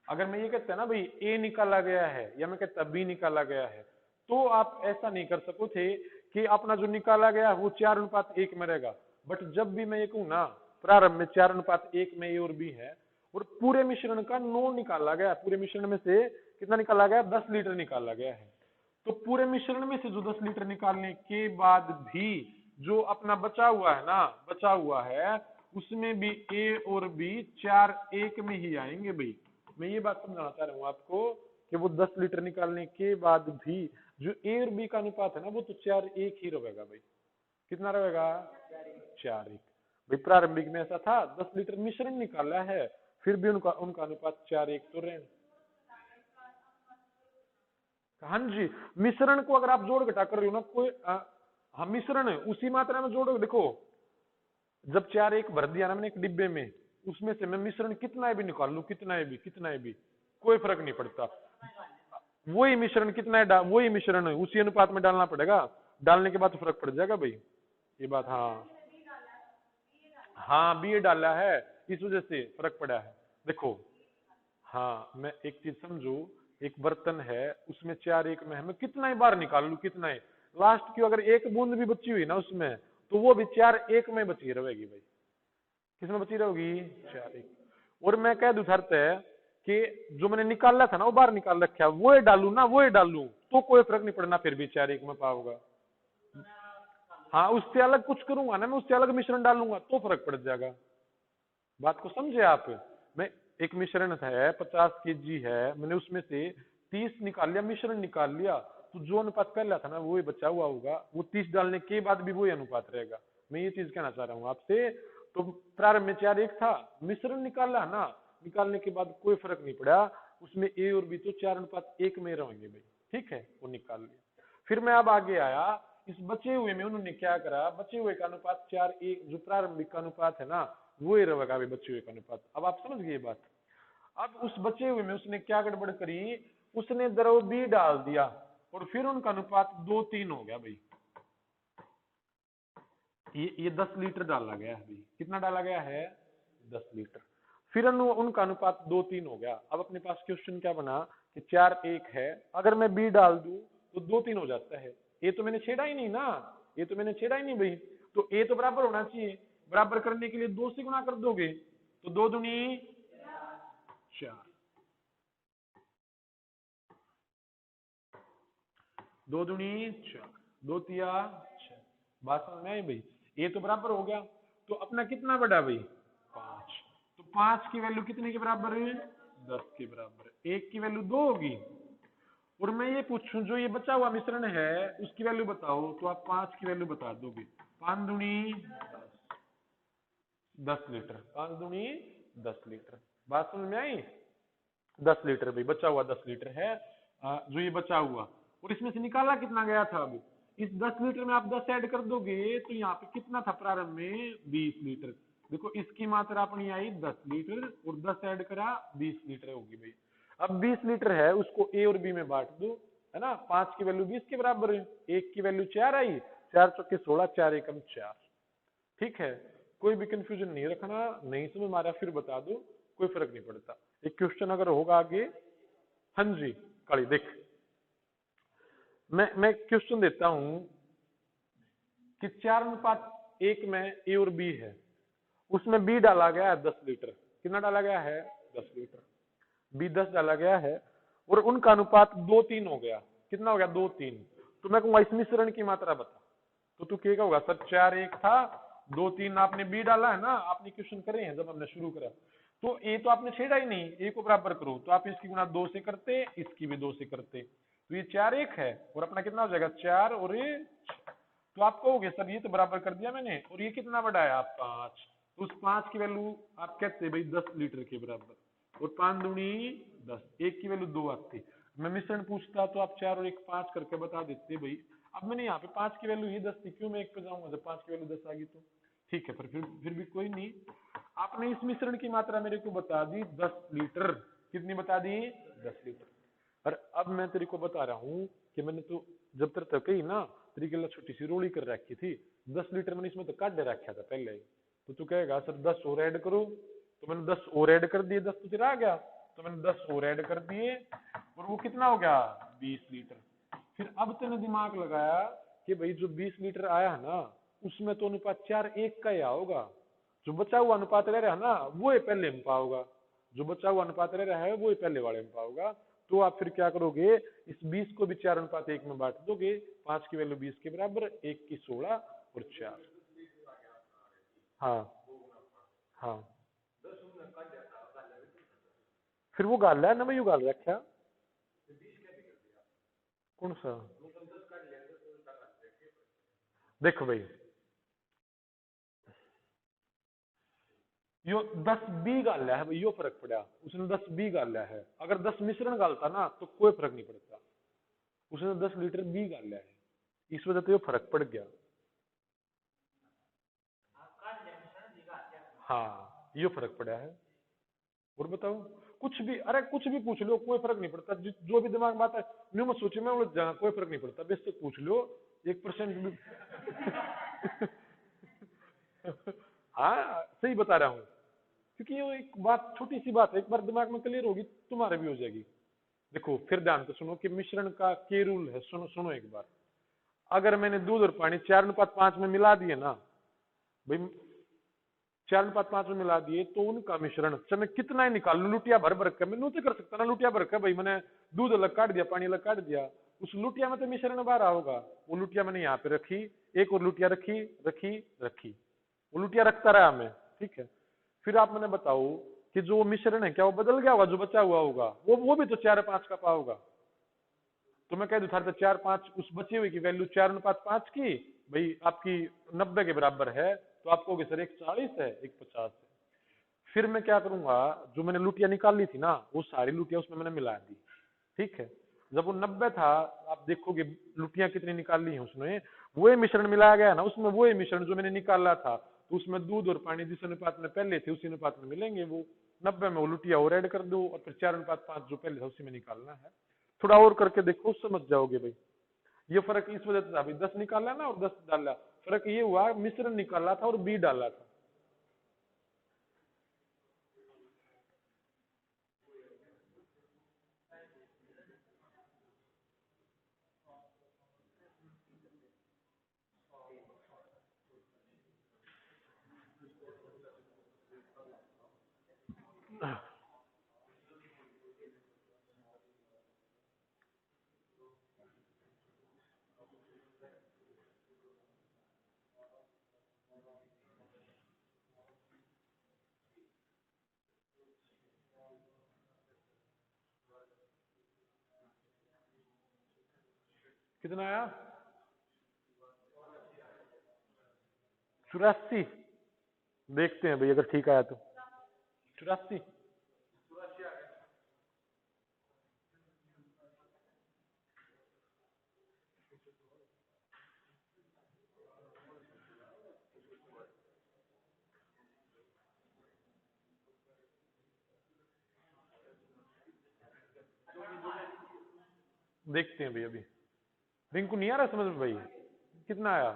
अगर मैं ये कहता ना भाई ए निकाला गया है या मैं कहता बी निकाला गया है, तो आप ऐसा नहीं कर सको थे कि अपना जो निकाला गया वो 4:1 में रहेगा। बट जब भी मैं ये कहूँ ना प्रारंभ में 4:1 में ए और बी है, और पूरे मिश्रण का 9 निकाला गया, पूरे मिश्रण में से कितना निकाला गया, 10 लीटर निकाला गया है, तो पूरे मिश्रण में से जो 10 लीटर निकालने के बाद भी जो अपना बचा हुआ है ना, बचा हुआ है, उसमें भी ए और बी 4:1 में ही आएंगे भाई। मैं ये बात समझाना चाह रहा हूँ आपको कि वो 10 लीटर निकालने के बाद भी जो ए और बी का अनुपात है ना, वो तो 4:1 ही रहेगा भाई। कितना रहेगा, 4:1 भाई। प्रारंभिक में ऐसा था, 10 लीटर मिश्रण निकाला है, फिर भी उनका उनका अनुपात 4:1 तो रहे। हाँ जी, मिश्रण को अगर आप जोड़ घटा कर रहे हो ना, कोई हाँ मिश्रण है उसी मात्रा में जोड़ो। देखो जब 4:1 भर दिया ना मैंने एक डिब्बे में, उसमें से मैं मिश्रण कितना भी निकाल लू, कितना भी कोई फर्क नहीं पड़ता, वही मिश्रण कितना है वही मिश्रण है उसी अनुपात में डालना पड़ेगा, डालने के बाद तो फर्क पड़ जाएगा भाई, ये बात। हाँ हाँ बी डाला है, इस वजह से फर्क पड़ा है। देखो हाँ मैं एक चीज समझू, एक बर्तन है उसमें 4:1 में है, मैं कितना ही बार निकाल लू, कितना ही लास्ट की अगर एक बूंद भी बची हुई ना उसमें, तो वो भी 4:1 में बची रहेगी भाई। किसमें बची रहेगी, 4:1। और मैं कह दूं शर्त है कि जो मैंने निकाला था ना, वो बाहर निकाल रखा है, वो डालू ना, वो डालू तो कोई फर्क नहीं पड़ना, फिर भी 4:1 में पाओगा। हाँ उससे अलग कुछ करूंगा ना, मैं उससे अलग मिश्रण डालूंगा तो फर्क पड़ जाएगा। बात को समझे आप। मैं एक मिश्रण है 50 kg है, मैंने उसमें से 30 निकाल लिया, मिश्रण निकाल लिया, तो जो अनुपात पहला था ना वो ही बचा हुआ होगा, वो 30 डालने के बाद भी वही अनुपात रहेगा। मैं ये चीज कहना चाह रहा हूँ आपसे। तो प्रारंभ में 4:1 था, मिश्रण निकाला ना, निकालने के बाद कोई फर्क नहीं पड़ा, उसमें ए और बी तो 4:1 में रहेंगे भाई, ठीक है, वो निकाल लिया। फिर मैं अब आगे आया, इस बचे हुए में उन्होंने क्या करा, बचे हुए का अनुपात 4:1, जो प्रारंभिक का अनुपात है ना वो ही रहेगा भाई, बचे हुए का अनुपात। अब आप समझ गए बात। अब उस बचे हुए में उसने क्या गड़बड़ करी, उसने द्रव बी डाल दिया और फिर उनका अनुपात 2:3 हो गया भाई। ये 10 लीटर डाला गया है भाई, कितना डाला गया है, 10 लीटर। फिर उनका अनुपात 2:3 हो गया। अब अपने पास क्वेश्चन क्या बना कि 4:1 है, अगर मैं बी डाल दूं तो 2:3 हो जाता है। ए तो मैंने छेड़ा ही नहीं ना, ये तो मैंने छेड़ा ही नहीं भाई, तो ए तो बराबर होना चाहिए। बराबर करने के लिए 2 से गुणा कर दोगे तो 2 दूनी 4, 2 दूनी 4, 2 तिया 6। बात समझ में आई भाई। ए तो बराबर हो गया, तो अपना कितना बढ़ा भाई, 5। तो 5 की वैल्यू कितने के बराबर है, 10 के बराबर है। 1 की वैल्यू 2 होगी, और मैं ये पूछूं जो ये बचा हुआ मिश्रण है उसकी वैल्यू बताओ, तो आप 5 की वैल्यू बता दोगे। 5 दूनी 10 लीटर, 5 दूनी 10 लीटर। बात समझ में आई। 10 लीटर भाई बचा हुआ 10 लीटर है, जो ये बचा हुआ, और इसमें से निकाला कितना गया था। अब इस 10 लीटर में आप 10 ऐड कर दोगे तो यहाँ पे कितना था प्रारंभ में, 20 लीटर। देखो इसकी मात्रा अपनी आई 10 लीटर और 10 ऐड करा 20 लीटर होगी भाई। अब 20 लीटर है, उसको ए और बी में बांट दो, है ना। 5 की वैल्यू 20 के बराबर है, 1 की वैल्यू 4 आई, 4 चौके 16, 4 एकम 4। ठीक है, कोई भी कंफ्यूजन नहीं रखना, नहीं समझ में आ रहा फिर बता दो, कोई फर्क नहीं पड़ता। एक क्वेश्चन अगर होगा आगे, हाँ जी काली देख, मैं क्वेश्चन देता हूं कि 4:1 में ए और बी है, उसमें बी डाला गया है 10 लीटर, कितना डाला गया है, 10 लीटर, बी 10 डाला गया है, और उनका अनुपात 2:3 हो गया। कितना हो गया, 2:3। तो मैं कहूंगा इस मिश्रण की मात्रा बता, तो तू क्या होगा सर 4 1 था 2 3 आपने बी डाला है ना, आपने क्वेश्चन करे हैं जब हमने शुरू करा, तो ए तो आपने छेड़ा ही नहीं, ए को बराबर करो तो आप इसकी गुणा 2 से करते, इसकी भी 2 से करते, तो ये 4 1 है और अपना कितना हो जाएगा 4 और ये, तो आप कहोगे सर ये तो बराबर कर दिया मैंने, और ये कितना बड़ा है आप 5, तो उस 5 की वैल्यू आप कहते भाई 10 लीटर के बराबर, और 5 दूनी 10, एक की वैल्यू 2 आती, मैं मिश्रण पूछता तो आप 4 और 1 5 करके बता देते भाई। अब मैंने यहाँ पे 5 की वैल्यू ही 10 थी, क्यों मैं 1 पे जाऊंगा जब 5 की वैल्यू 10 आ गई तो, ठीक है, पर फिर भी कोई नहीं, आपने इस मिश्रण की मात्रा मेरे को बता दी 10 लीटर, कितनी बता दी 10 लीटर। और अब मैं तेरे को बता रहा हूँ कि मैंने तो जब तक कही ना तेरी गला छोटी सी रोड़ी कर रखी थी, 10 लीटर मैंने इसमें तो काट दे रखा था पहले ही, तो तू कहेगा सर 10 और ऐड करो, तो मैंने 10 और ऐड कर दिए, 10 तो तेरा आ गया, तो मैंने 10 और ऐड कर दिए और वो कितना हो गया 20 लीटर। फिर अब तूने दिमाग लगाया कि भाई जो 20 लीटर आया है ना उसमें तो अनुपात 4 1 का ही होगा, जो बचा हुआ अनुपात रह रहा है ना वो ही पहले में पाओगा, जो बचा हुआ अनुपात रह रहा है वो ही पहले वाले में पाओगा। तो आप फिर क्या करोगे, इस 20 को भी 4 अनुपात 1 में बांट दोगे, 5 की वैल्यू 20 के बराबर, 1 की 16 और 4। हाँ हाँ, फिर वो गाल है ना, मैं यू गाल रखा कौन सा, देखो भाई यो 10 बी गाला है भाई, यो फर्क पड़ा, उसने 10 बी गाला है, अगर 10 मिश्रण गालता ना तो कोई फर्क नहीं पड़ता, उसने 10 लीटर बी गाला है, इस वजह से यो फर्क पड़ गया। हाँ यो फर्क पड़ा है। और बताओ कुछ भी, अरे कुछ भी पूछ लो कोई फर्क नहीं पड़ता, जो भी दिमाग में आता है न्यू मत सोचे मैं उलझ जाना, कोई फर्क नहीं पड़ता, बेशक पूछ लो 1% भी। हाँ सही बता रहा हूँ, क्योंकि ये एक बात छोटी सी बात है, एक बार दिमाग में क्लियर होगी तुम्हारे भी हो जाएगी। देखो फिर ध्यान से सुनो कि मिश्रण का के रूल है, सुनो सुनो एक बार, अगर मैंने दूध और पानी 4:5 में मिला दिए ना भाई, 4:5 में मिला दिए तो उनका मिश्रण चाहे मैं कितना ही निकाल लूं, लुटिया भर भर कर, मैं नूते कर सकता ना लुटिया भर कर, भाई मैंने दूध अलग काट दिया पानी अलग काट दिया, उस लुटिया में तो मिश्रण बाहर होगा, वो लुटिया मैंने यहाँ पे रखी, एक और लुटिया रखी रखी रखी, वो लुटिया रखता रहा मैं, ठीक है। फिर आप मैंने बताओ कि जो मिश्रण है क्या वो बदल गया होगा, जो बचा हुआ होगा वो भी तो 4:5 का पाओगा, तो मैं कह दूं था 4 5 उस बची हुई की वैल्यू 4:5 की भाई आपकी 90 के बराबर है, तो आप कहोगे सर एक 40 है एक 50 है। फिर मैं क्या करूंगा, जो मैंने लुटिया निकाल ली थी ना वो सारी लुटिया उसमें मैंने मिला दी, ठीक है। जब वो 90 था, आप देखोगे लुटियां कितनी निकाल ली है उसमें, वही मिश्रण मिलाया गया ना उसमें, वही मिश्रण जो मैंने निकाला था, तो उसमें दूध और पानी जिस अनुपात में पहले थे उसी अनुपात में मिलेंगे, वो 90 में वो लुटिया और ऐड कर दो, और फिर 4:5 जो पहले था उसी में निकालना है। थोड़ा और करके देखो समझ जाओगे भाई, ये फर्क इस वजह से था भाई 10 निकाला ना और 10 डाला, फर्क ये हुआ मिश्रण निकाला था और बी डाला था। कितना आया 84, देखते हैं भाई अगर ठीक आया तो 84, देखते हैं भाई अभी, रिंकू नहीं आ रहा समझ में भाई, कितना आया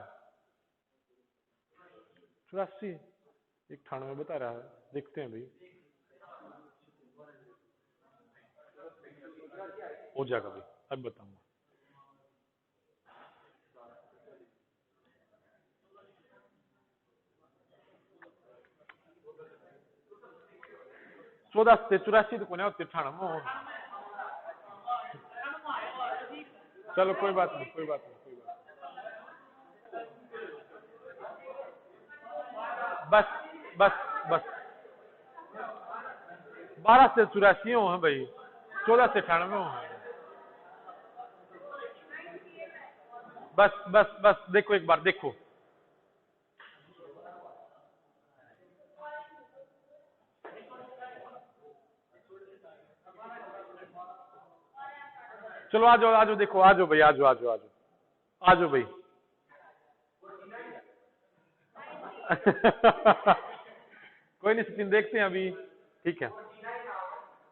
84, 98 बता रहा है, देखते हैं भाई, हो जाएगा भाई अब बताऊंगा। 14 से 84 तो कोने होते 98, चलो कोई बात नहीं, कोई बात नहीं, कोई बात नहीं। बस बस बस 12 से 84 हो हैं भाई, 14 से 98 हो हैं। बस बस बस देखो एक बार देखो, चलो आ जाओ, आ जाओ, देखो आ जाओ भाई, आ जाओ, आ जाओ, आ जाओ, आ जाओ भाई। कोई नहीं सचिन, देखते हैं अभी, ठीक है,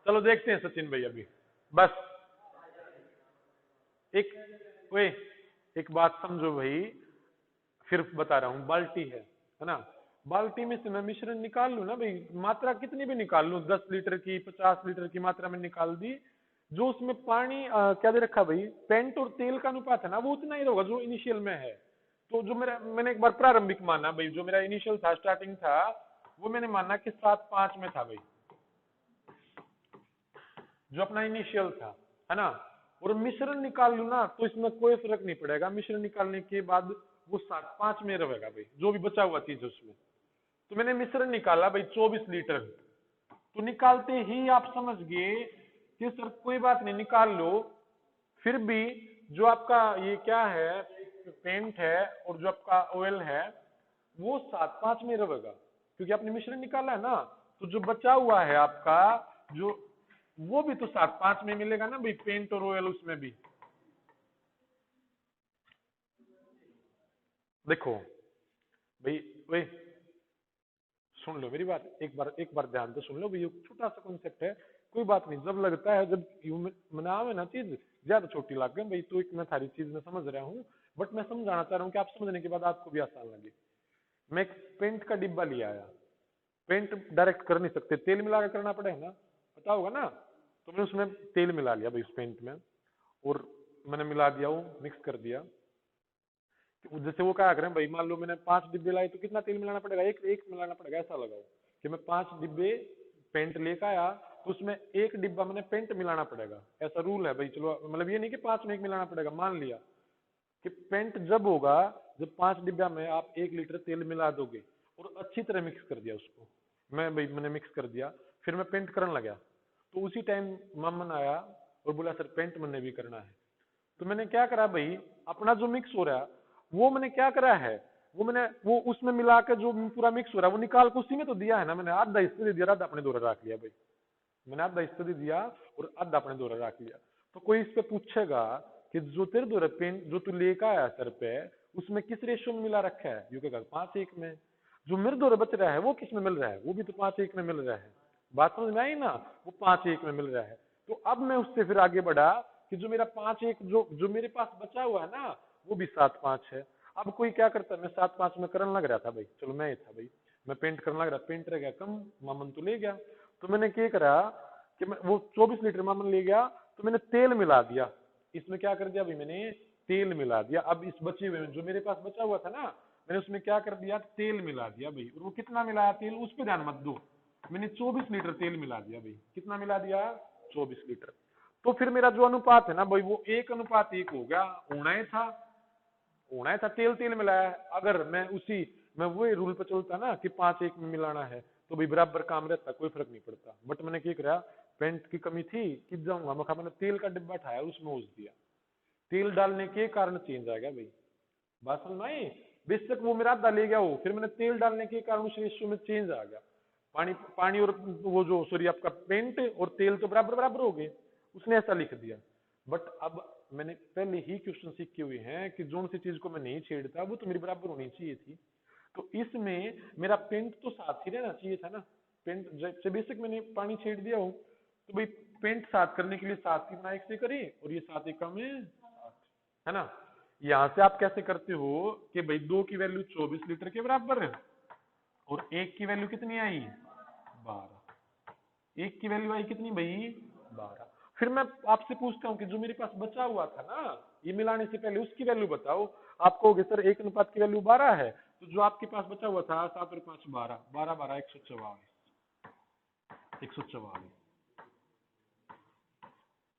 चलो देखते हैं सचिन भाई अभी। बस एक, वे एक बात समझो भाई, फिर बता रहा हूं, बाल्टी है ना, बाल्टी में से मैं मिश्रण निकाल लूं ना भाई, मात्रा कितनी भी निकाल लूं, 10 लीटर की 50 लीटर की मात्रा में निकाल दी, जो उसमें पानी क्या दे रखा भाई, पेंट और तेल का अनुपात है ना, वो उतना ही होगा जो इनिशियल में है। तो जो मेरा, मैंने एक बार प्रारंभिक माना भाई, जो मेरा इनिशियल था, स्टार्टिंग था, वो मैंने माना कि 7:5 में था भाई, जो अपना इनिशियल था, है ना, और मिश्रण निकाल लू ना तो इसमें कोई फर्क नहीं पड़ेगा, मिश्रण निकालने के बाद वो 7:5 में रहेगा भाई, जो भी बचा हुआ चीज उसमें। तो मैंने मिश्रण निकाला भाई 24 लीटर, तो निकालते ही आप समझ गए कि सर कोई बात नहीं, निकाल लो, फिर भी जो आपका ये क्या है, पेंट है और जो आपका ऑयल है, वो 7:5 में रहेगा, क्योंकि आपने मिश्रण निकाला है ना, तो जो बचा हुआ है आपका, जो वो भी तो 7:5 में मिलेगा ना भाई, पेंट और ऑयल उसमें भी। देखो भाई, वही सुन लो मेरी बात, एक बार ध्यान से सुन लो भाई, ये छोटा सा कॉन्सेप्ट है, कोई बात नहीं, जब लगता है, जब मनावे ना चीज ज्यादा छोटी लग गई भाई, तो एक मैं सारी चीज में समझ रहा हूँ, बट मैं समझाना चाह रहा हूँ कि आप समझने के बाद आपको भी आसान लगे। मैं एक पेंट का डिब्बा लिया आया, पेंट डायरेक्ट कर नहीं सकते, तेल मिला कर करना पड़ेगा ना, पता होगा ना, तो मैंने उसमें तेल मिला लिया भाई उस पेंट में, और मैंने मिला दिया, वो मिक्स कर दिया। जैसे वो क्या करें भाई, मान लो मैंने 5 डिब्बे लाए, तो कितना तेल मिलाना पड़ेगा, एक एक मिलाना पड़ेगा, ऐसा लगाओ कि मैं 5 डिब्बे पेंट लेकर आया, तो उसमें एक डिब्बा मैंने पेंट मिलाना पड़ेगा, ऐसा रूल है भाई। चलो मतलब ये नहीं कि 5 में एक मिलाना पड़ेगा, मान लिया कि पेंट जब होगा जब 5 डिब्बा में आप 1 लीटर तेल मिला दोगे, और अच्छी तरह मिक्स कर दिया उसको, मैंने मिक्स कर दिया, फिर मैं पेंट करने लगा, तो उसी टाइम मामन आया और बोला सर पेंट मैंने भी करना है। तो मैंने क्या करा भाई, अपना जो मिक्स हो रहा है वो मैंने क्या करा है, वो उसमें मिला के जो पूरा मिक्स हो रहा है वो निकाल के उसी में तो दिया है ना, मैंने आधा हिस्सा दे दिया, आधा अपने द्वारा रख लिया भाई, मैंने आधा हिस्सा दे दिया और आधा अपने द्वारा रख लिया। तो कोई इस पे पूछेगा कि जो तेरे द्वारा पेन जो तू लेकर आया सर पे, उसमें किस रेशियो में मिला रखा है, यू कहेगा 5:1 में। जो मेरे द्वारा बच रहा है वो किस में मिल रहा है, वो भी तो 5:1 में मिल रहा है। बात समझ में आई ना, वो 5:1 में मिल रहा है। तो अब मैं उससे फिर आगे बढ़ा कि जो मेरा 5:1 जो जो मेरे पास बचा हुआ है ना, वो भी 7:5 है। अब कोई क्या करता है, मैं 7:5 में करने लग रहा था भाई, चलो मैं ही था भाई, मैं पेंट करने लग रहा, पेंट रह गया कम, मामन तो ले गया। तो मैंने क्या करा कि मैं वो 24 लीटर मामन ले गया, तो मैंने तेल मिला दिया इसमें, क्या कर दिया भाई, मैंने तेल मिला दिया। अब इस बचे हुए में जो मेरे पास बचा हुआ था ना, मैंने उसमें क्या कर दिया, तेल मिला दिया भाई। और वो कितना मिलाया तेल, उस पर ध्यान मत दो, मैंने 24 लीटर तेल मिला दिया भाई। कितना मिला दिया, 24 लीटर। तो फिर मेरा जो अनुपात है ना भाई, वो 1:1 हो गया, होना ही था, तेल तेल मिलाया है। अगर मैं वही रूल पर चलता ना कि 5:1 में मिलाना है, तो भाई बराबर काम रहता, कोई फर्क नहीं पड़ता। बट मैंने क्या करा, पेंट की कमी थी, किस जाऊंगा मैंने तेल का डिब्बा उठाया, उसमें ओस दिया, तेल डालने के कारण चेंज आ गया भाई। बात समझ में आई, बेशक वो मेरा आधा ले गया हो, फिर मैंने तेल डालने के कारण उस रेशियो में चेंज आ गया। पानी पानी और वो जो सॉरी आपका पेंट और तेल तो बराबर बराबर हो गए, उसने ऐसा लिख दिया। बट अब मैंने पहले ही क्वेश्चन सीखे हुए हैं कि जो सी चीज को मैं नहीं छेड़ता वो तो मेरी बराबर होनी चाहिए थी। तो इसमें मेरा पेंट तो साथ ही रहना चाहिए था ना, पेंट जब बेशक मैंने पानी छेड़ दिया हो, तो भाई पेंट साथ करने के लिए 7 की गुणा 1 से करिए, और ये 7 एकम में 8, है ना। यहां से आप कैसे करते हो कि भाई 2 की वैल्यू 24 लीटर के बराबर है, और 1 की वैल्यू कितनी आई, 12। 1 की वैल्यू आई कितनी भाई, 12। फिर मैं आपसे पूछता हूँ कि जो मेरे पास बचा हुआ था ना, ये मिलाने से पहले उसकी वैल्यू बताओ। आप कहोगे सर 1:1 की वैल्यू 12 है, तो जो आपके पास बचा हुआ था 7 और 5 12, 12 12 144, 144।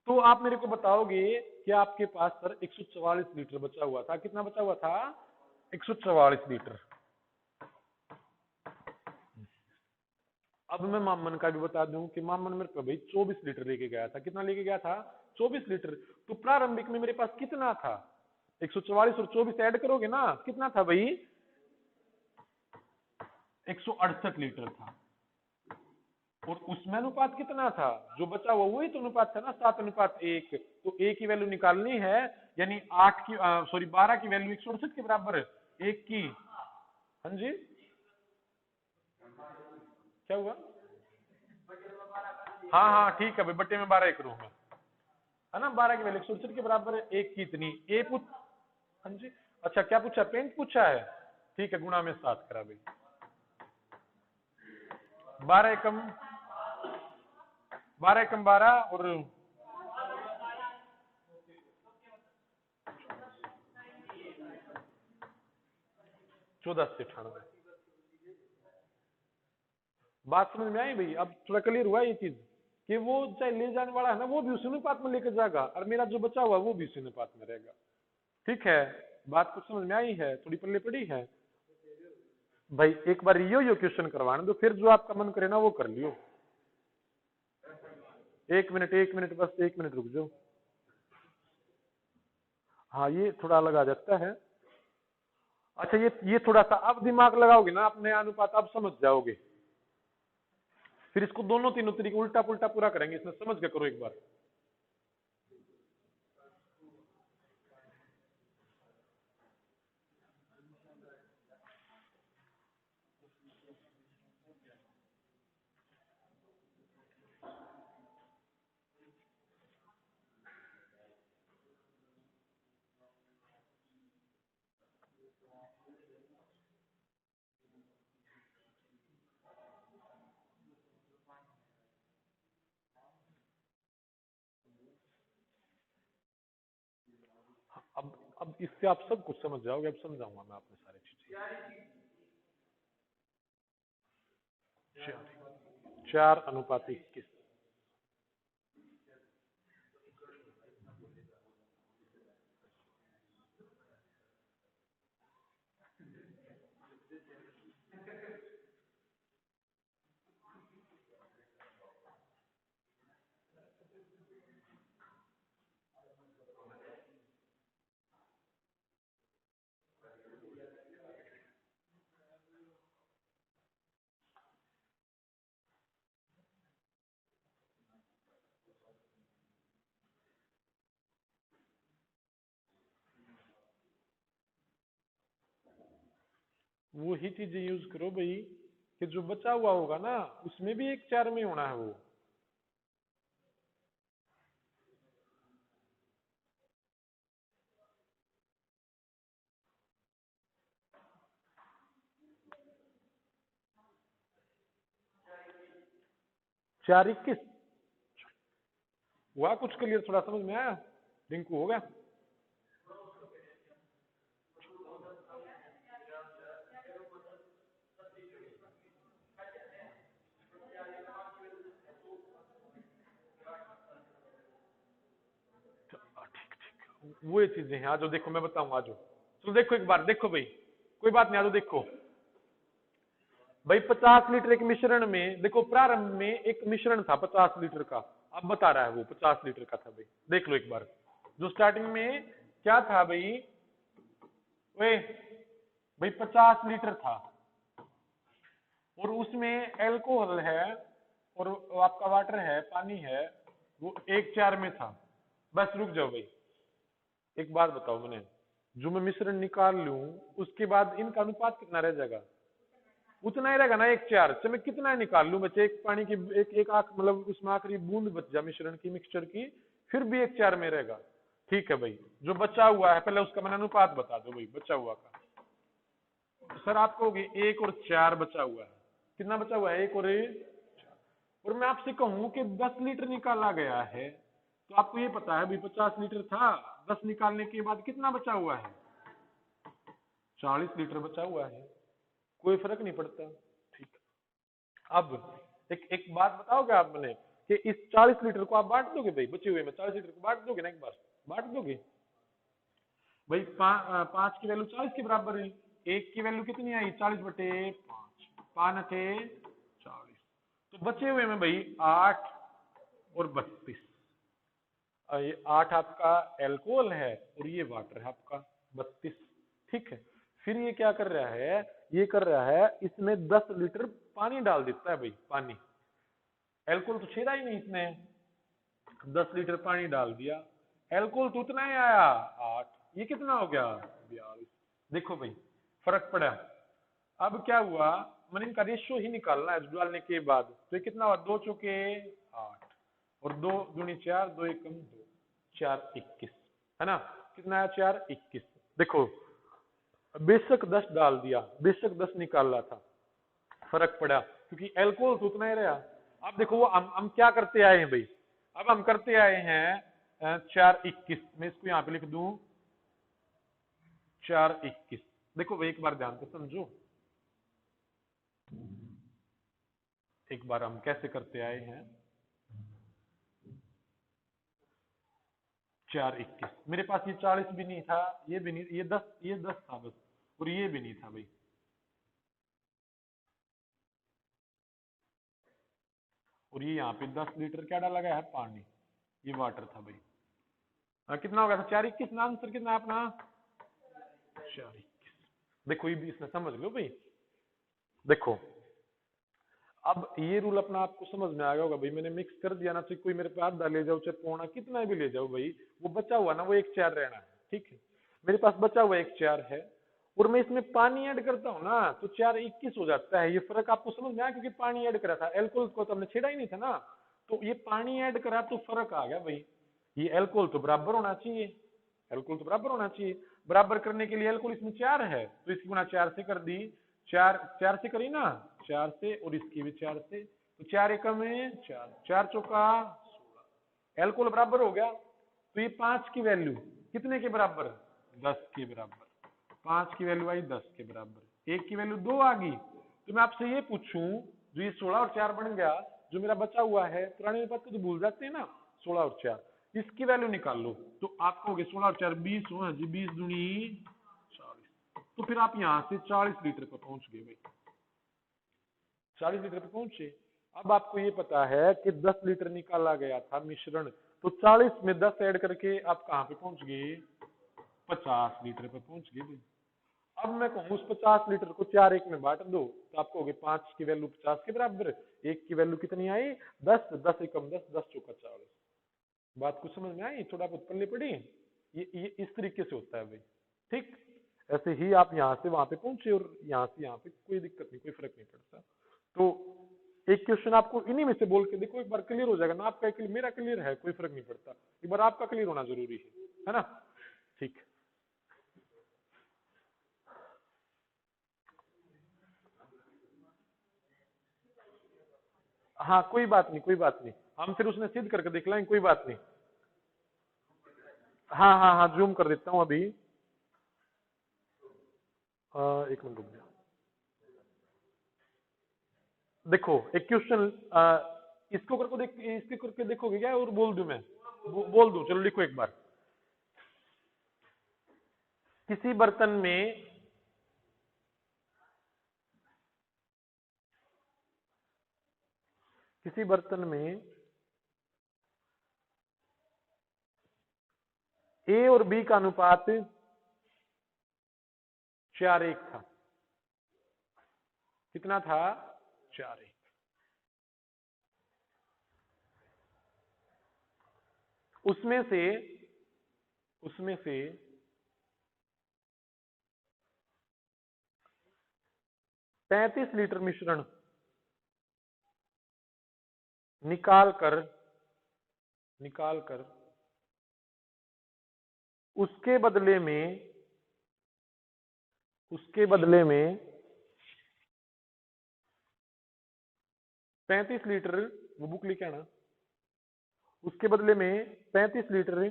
तो आप मेरे को बताओगे कि आपके पास सर 144 लीटर बचा हुआ था। कितना बचा हुआ था? 144 लीटर। अब मैं मामन का भी बता दूं कि मामन मेरे को भाई 24 लीटर लेके गया था। कितना लेके गया था? 24 लीटर। तो प्रारंभिक में मेरे पास कितना था? 144 और 24 ऐड करोगे ना, कितना था भाई? 168 लीटर था। और उसमें अनुपात कितना था जो बचा हुआ? वही तो अनुपात था ना, 7:1। तो ए की वैल्यू निकालनी है, यानी 8 की सॉरी 12 की वैल्यू 168 के बराबर, एक की। हाँ जी, क्या हुआ? हाँ हाँ ठीक है भाई, बट्टे में 12 करूँ मैं, है ना। 12 की वैल्यू 168 के बराबर है, एक की इतनी ए पूछ। हाँ जी। अच्छा क्या पूछा? पेंट पूछा है। ठीक है, गुणा में 7 करा भाई। 12 एकम 12 और 14 से 98। बात समझ में आई भाई? अब थोड़ा क्लियर हुआ ये चीज कि वो चाहे ले जाने वाला है ना, वो भी उसी अनुपात में लेकर जाएगा, और मेरा जो बचा हुआ वो भी उसी अनुपात में रहेगा। ठीक है, बात कुछ समझ में आई है? थोड़ी पल्ले पड़ी है भाई। एक बार यो क्वेश्चन करवाना दो, फिर जो आपका मन करे ना वो कर लियो। 1 मिनट, 1 मिनट, बस 1 मिनट रुक जाओ। हाँ ये थोड़ा अलग आ जाता है। अच्छा ये थोड़ा सा अब दिमाग लगाओगे ना अपने अनुपात, अब समझ जाओगे। फिर इसको दोनों तीनों तरीके उल्टा पुल्टा पूरा करेंगे, इसमें समझ के करो एक बार। अब इससे आप सब कुछ समझ जाओगे। अब समझाऊंगा मैं आपने सारी चीजें। 4:21। वो ही चीजें यूज करो भाई कि जो बचा हुआ होगा ना उसमें भी 1/4 में होना है वो। 4:21 हुआ कुछ क्लियर? थोड़ा समझ में आया? रिंकू हो गया? वो ये चीजें हैं। आज जो देखो मैं बताऊंगा। आज चलो देखो एक बार, देखो भाई कोई बात नहीं। आज देखो भाई, 50 लीटर एक मिश्रण में, देखो प्रारंभ में एक मिश्रण था 50 लीटर का। अब बता रहा है वो 50 लीटर का था भाई। देख लो एक बार, जो स्टार्टिंग में क्या था भाई? वे भाई 50 लीटर था, और उसमें एल्कोहल है और आपका वाटर है, पानी है, वो 1/4 में था। बस रुक जाओ भाई, एक बात बताओ। मैंने जो मैं मिश्रण निकाल लूं उसके बाद इनका अनुपात कितना रह जाएगा? उतना ही रहेगा ना, 1/4। चाहे मैं कितना ही निकाल लूं, बच्चे एक पानी की एक आंख मतलब उसमें आखिरी बूंद बच जा मिश्रण की, मिक्सचर की, फिर भी 1/4 में रहेगा। ठीक है भाई, जो बचा हुआ है पहले उसका मैंने अनुपात बता दो भाई बचा हुआ का। तो सर आप कहोगे 1 और 4 बचा हुआ है। कितना बचा हुआ है? 1 और मैं आपसे कहूं कि 10 लीटर निकाला गया है, तो आपको ये पता है भाई 50 लीटर था, 10 निकालने के बाद कितना बचा हुआ है? 40 लीटर बचा हुआ है। कोई फर्क नहीं पड़ता। ठीक है। अब एक एक बात बताओगे आप मैंने, कि इस 40 लीटर को आप बांट दोगे भाई, बचे हुए में 40 लीटर को बांट दोगे ना, एक बार बांट दोगे भाई। 5 की वैल्यू 40 के बराबर है, एक की वैल्यू कितनी आई 40/5, 5 थे 40, तो बचे हुए में भाई 8 और 32। ये 8 आपका एल्कोहल है और ये वाटर है आपका 32, ठीक है। फिर ये क्या कर रहा है, ये कर रहा है इसमें 10 लीटर पानी डाल देता है भाई, पानी, एल्कोहल तो छेड़ा ही नहीं इसने, 10 लीटर पानी डाल दिया, एल्कोहल तो उतना ही आया 8, ये कितना हो गया 42। देखो भाई फर्क पड़ा। अब क्या हुआ, मैंने इनका रेशियो ही निकालना है डालने के बाद, तो ये कितना हुआ 2 चौके 8 और 2 दूनी 4, 2 एकम 2, 4 21 है ना, कितना है 4 21। देखो बेशक 10 डाल दिया, बेशक 10 निकाल रहा था, फर्क पड़ा क्योंकि एल्कोहल तो उतना ही रहा। अब देखो वो हम क्या करते आए हैं भाई, अब हम करते आए हैं 4 21, मैं इसको यहां पे लिख दूं 4 21। देखो भाई एक बार ध्यान से समझो, एक बार हम कैसे करते आए हैं 4 21, मेरे पास ये 40 भी नहीं था, ये भी नहीं, ये 10 था बस, और ये भी नहीं था भाई, और ये यहाँ पे 10 लीटर क्या डाला गया है पानी, ये वाटर था भाई। कितना हो गया था 4 21 ना, आंसर कितना है अपना 4 21। देखो ये भी इसमें समझ लो भाई, देखो अब ये रूल अपना आपको समझ में आ गया होगा भाई, मैंने मिक्स कर दिया ना, तो कोई मेरे पे आधा ले जाओ चाहे पौना कितना भी ले जाओ भाई, वो बचा हुआ ना वो 1 4 रहना है, ठीक है। मेरे पास बचा हुआ 1 4 है और मैं इसमें पानी ऐड करता हूँ ना, तो 4 21 हो जाता है। ये फर्क आपको समझ में आया क्योंकि पानी ऐड करा था, एल्कोहल को तो हमने छेड़ा ही नहीं था ना, तो ये पानी ऐड करा तो फर्क आ गया भाई। ये एल्कोहल तो बराबर होना चाहिए, एल्कोहल तो बराबर होना चाहिए, बराबर करने के लिए एल्कोहल इसमें 4 है तो इसकी गुणा 4 से कर दी, 4 से करी ना, 4 से, और इसकी भी 4 से, तो 4 एकम में 4, 4 चौका 16, एल्कोहल बराबर हो गया। तो ये 5 की वैल्यू कितने के बराबर 10 के बराबर, 5 की वैल्यू आई 10 के बराबर, 1 की वैल्यू 2 आ गई। तो मैं आपसे ये पूछूं, जो ये 16 और 4 बन गया, जो मेरा बचा हुआ है, पुराने अनुपात को तो भूल जाते हैं ना, 16 और 4, इसकी वैल्यू निकाल लो, तो आप कहोगे 16 और 4 20 हो जी, 20 दूनी 40, तो फिर आप यहां से 40 लीटर पर पहुंच गए भाई, 40 लीटर पर पहुंचे। अब आपको ये पता है कि 10 लीटर निकाला गया था मिश्रण, तो 40 में 10 ऐड करके आप कहां पे पहुंच गए 50 लीटर पर पहुंच गए भाई। अब मैं कहूँ उस 50 लीटर को 4 1 में बांट दो, तो आपको हो गए 5 की वैल्यू 50 के बराबर, 1 की वैल्यू कितनी आई 10, 10 एकम 10, 10 चौका 40। बात कुछ समझ में आई, थोड़ा बहुत पल्ले पड़ी, ये इस तरीके से होता है भाई, ठीक। ऐसे ही आप यहाँ से वहां पे पहुंचे और यहाँ से यहाँ पे, कोई दिक्कत नहीं, कोई फर्क नहीं पड़ता। तो एक क्वेश्चन आपको इन्हीं में से बोल के देखो, एक बार क्लियर हो जाएगा ना आपका, मेरा क्लियर है, कोई फर्क नहीं पड़ता, एक बार आपका क्लियर होना जरूरी है ना, ठीक। हाँ कोई बात नहीं, कोई बात नहीं, हम फिर उसने सिद्ध करके देख लेंगे, कोई बात नहीं। हाँ हाँ हाँ, जूम कर देता हूँ अभी, एक मिनट रुक जाओ। देखो एक क्वेश्चन, इसको करके देख, इसके करके देखोगे क्या, और बोल दूं मैं, बोल दूं, चलो लिखो एक बार। किसी बर्तन में किसी बर्तन में ए और बी का अनुपात 4:1 था, कितना था 4:1। उसमें से उसमें से 35 लीटर मिश्रण निकाल कर उसके बदले में उसके बदले में 35 लीटर, वो बुक लेके आना, उसके बदले में 35 लीटर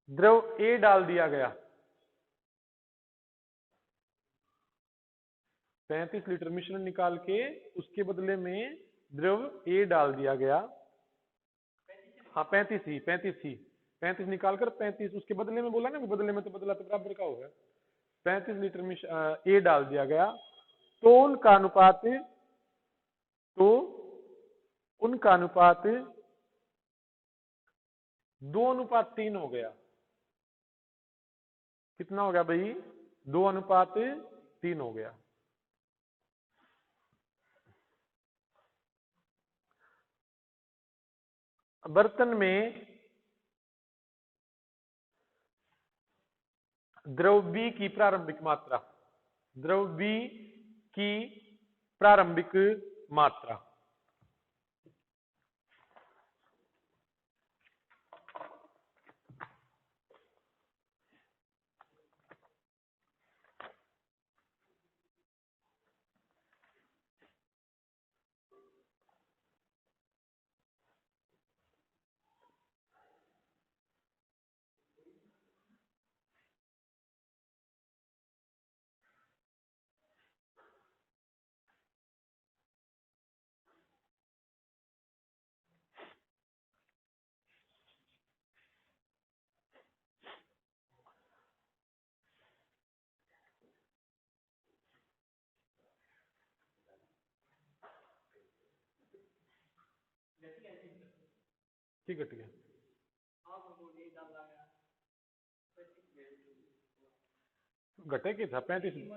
द्रव ए डाल दिया गया, 35 लीटर मिश्रण निकाल के उसके बदले में द्रव ए डाल दिया गया। हाँ 35 निकाल कर 35 उसके बदले में बोला ना, बदले में तो बदला तो बराबर का होगा। 35 लीटर ए डाल दिया गया तो उनका अनुपात 2:3 हो गया। कितना हो गया भाई? 2:3 हो गया। बर्तन में द्रव बी की प्रारंभिक मात्रा, द्रव बी की प्रारंभिक मात्रा, ठीक है ठीक है। घटे के था 35।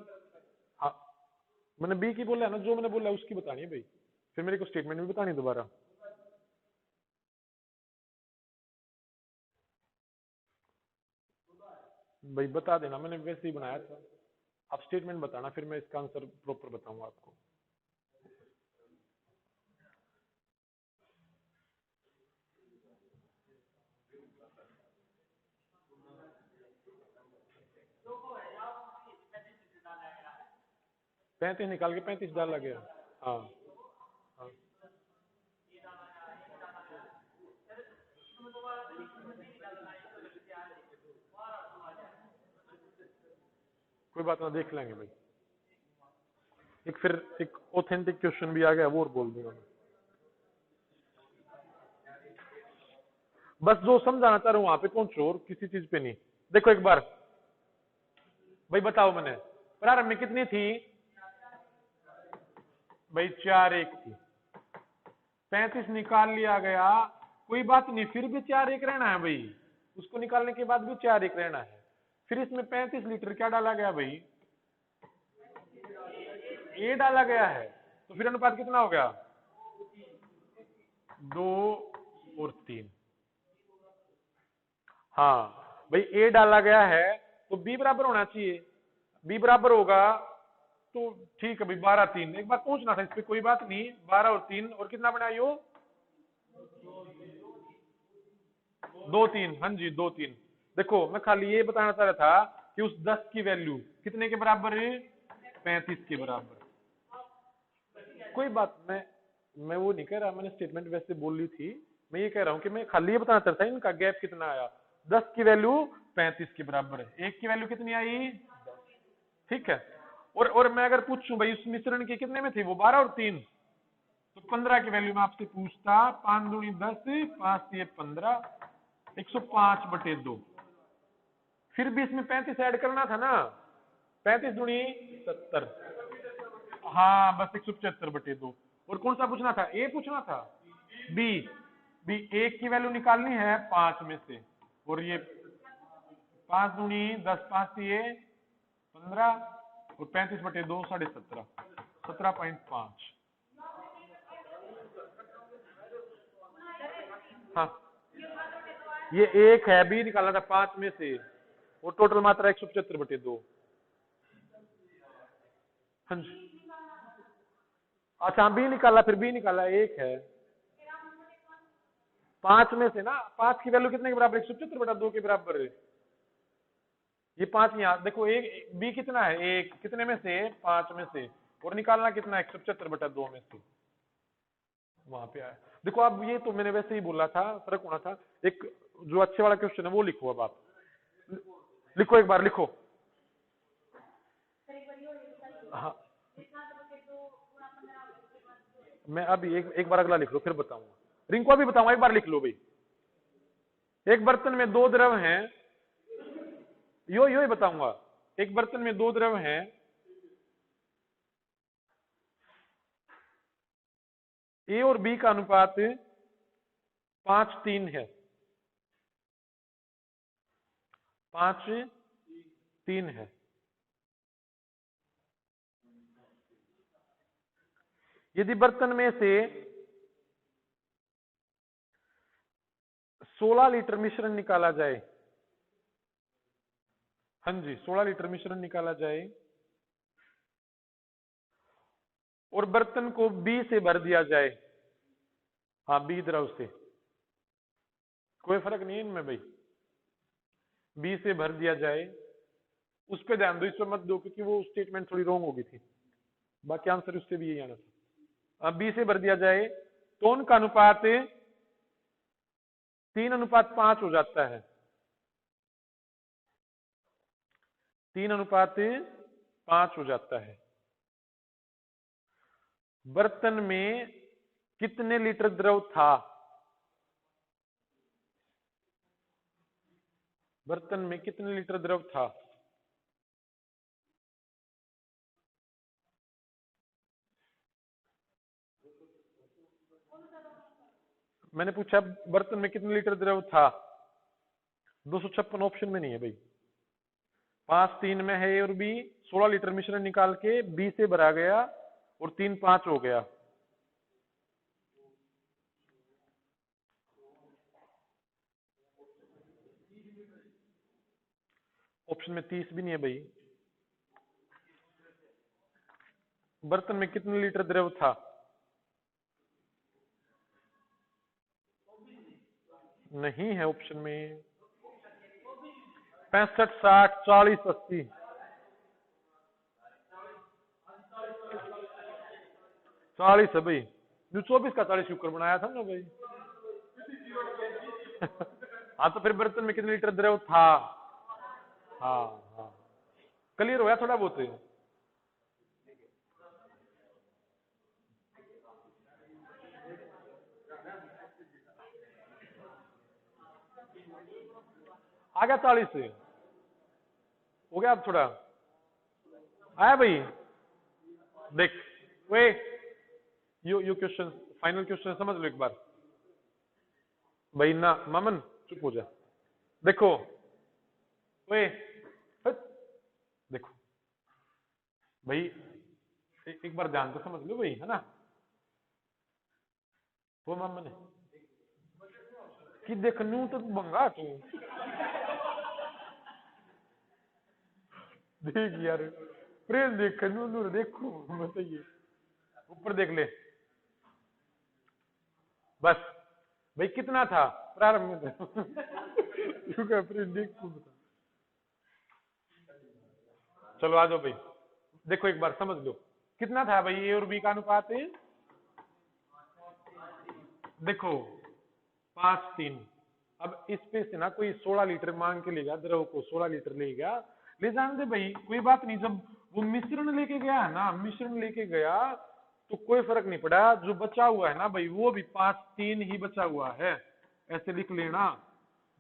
हाँ मैंने बी की बोला है ना, जो मैंने बोला उसकी बतानी है भाई, फिर मेरे को स्टेटमेंट भी बतानी दोबारा। भाई बता देना, मैंने वैसे ही बनाया था, आप स्टेटमेंट बताना फिर मैं इसका आंसर प्रॉपर बताऊंगा आपको। पैंतीस निकाल के 35 डाला गया। हाँ हाँ कोई बात ना, देख लेंगे भाई। एक ऑथेंटिक क्वेश्चन भी आ गया, वो और बोल दूंगा मैं। बस जो समझाना चाह रहा हूं वहां पे पहुंचो और किसी चीज पे नहीं। देखो एक बार भाई बताओ, मैंने प्रारंभ में कितनी थी भाई? 4:1 थी। 35 निकाल लिया गया, कोई बात नहीं, फिर भी 4:1 रहना है भाई, उसको निकालने के बाद भी 4:1 रहना है। फिर इसमें 35 लीटर क्या डाला गया भाई? ए डाला गया है, तो फिर अनुपात कितना हो गया? 2:3। हाँ भाई ए डाला गया है तो बी बराबर होना चाहिए, बी बराबर होगा तो ठीक है भाई। 12:3 एक बार पूछना था, इस पे कोई बात नहीं। 12 और 3 और कितना बना यो? 2:3। हाँ जी 2:3। देखो मैं खाली ये बताना चाह रहा था कि उस 10 की वैल्यू कितने के बराबर है? 35 के बराबर। कोई बात, मैं वो नहीं कह रहा, मैंने स्टेटमेंट वैसे बोल ली थी। मैं ये कह रहा हूँ कि मैं खाली ये बताना चाहता था इनका गैप कितना आया। 10 की वैल्यू 35 के बराबर है, एक की वैल्यू कितनी आई? ठीक है। और मैं अगर पूछूं भाई उस मिश्रण के कितने में थे वो? 12 और 3, तो 15 की वैल्यू में आपसे पूछता। 5 दूनी 10, 5 दिए 15, 105/2। फिर भी इसमें 35 ऐड करना था ना, 35 दूनी 70। हाँ बस 175/2। और कौन सा पूछना था? ए पूछना था। बी, एक की वैल्यू निकालनी है 5 में से, और ये 5 दूनी 10, 5 दिए 15 और 35/2 17.5, 17.5। हाँ ये एक है, बी निकालना था 5 में से, और टोटल मात्रा 175/2। हाँ जी अच्छा, बी निकाला, फिर बी निकाला, एक है 5 में से ना। 5 की वैल्यू कितने के बराबर? 175/2 के बराबर है। ये 5 यहाँ देखो, एक बी कितना है? एक, कितने में से? 5 में से, और निकालना कितना? 175/2 में से। वहां पे आया देखो। अब ये तो मैंने वैसे ही बोला था, फर्क होना था। एक जो अच्छे वाला क्वेश्चन है वो लिखो, अब आप लिखो, एक बार लिखो। हाँ मैं अभी एक बार अगला लिख लो फिर बताऊंगा, रिंकू अभी बताऊंगा, एक बार लिख लो भाई। एक बर्तन में दो द्रव हैं, यो ही बताऊंगा। एक बर्तन में दो द्रव हैं, ए और बी का अनुपात 5:3 है, 5:3 है। यदि बर्तन में से 16 लीटर मिश्रण निकाला जाए, हाँ जी 16 लीटर मिश्रण निकाला जाए और बर्तन को बी से भर दिया जाए, हाँ बी द्रव से, कोई फर्क नहीं है इनमें भाई, बी से भर दिया जाए, उस पर ध्यान दो, इस पर मत दो क्योंकि वो स्टेटमेंट थोड़ी रॉन्ग होगी थी, बाकी आंसर उससे भी यही आना था। अब बी से भर दिया जाए तो उनका अनुपात 3:5 हो जाता है, 3:5 हो जाता है। बर्तन में कितने लीटर द्रव था, बर्तन में कितने लीटर द्रव था? मैंने पूछा बर्तन में कितने लीटर द्रव था, 256 ऑप्शन में नहीं है भाई, 5:3 में है ए और बी, 16 लीटर मिश्रण निकाल के बी से भरा गया और 3:5 हो गया। ऑप्शन में 30 भी नहीं है भाई। बर्तन में कितने लीटर द्रव था? नहीं है ऑप्शन में। 65, 60, 40, 80, 40 है भाई, जो 24 का 40 शुक्र बनाया था ना भाई। हाँ तो फिर बर्तन में कितने लीटर द्रव था? हाँ हाँ, क्लियर हो गया थोड़ा बहुत? आ गया 40 से, हो गया अब थोड़ा आया भाई। देख वे यो क्वेश्चन, फाइनल क्वेश्चन समझ लो एक बार भाई ना, मामन चुप हो जा। देखो वे देखो भाई, एक बार ध्यान तो समझ लो भाई, है ना? वो मामन है कि देखनू तो बंगा तू देख यार, प्रेम देखनू नूर देखू बताइए, ऊपर देख ले बस भाई, कितना था प्रारंभ में? प्रेम देख तू बता। चलो आ जाओ भाई, देखो एक बार समझ लो कितना था भाई ए और बी का अनुपात है, देखो 5:3। अब इस पे से ना कोई 16 लीटर मांग के लेगा, द्रव को 16 लीटर ले गया, ले जाने दे भाई, कोई बात नहीं। जब वो मिश्रण लेके गया है ना, मिश्रण लेके गया तो कोई फर्क नहीं पड़ा, जो बचा हुआ है ना भाई वो भी 5:3 ही बचा हुआ है, ऐसे लिख लेना,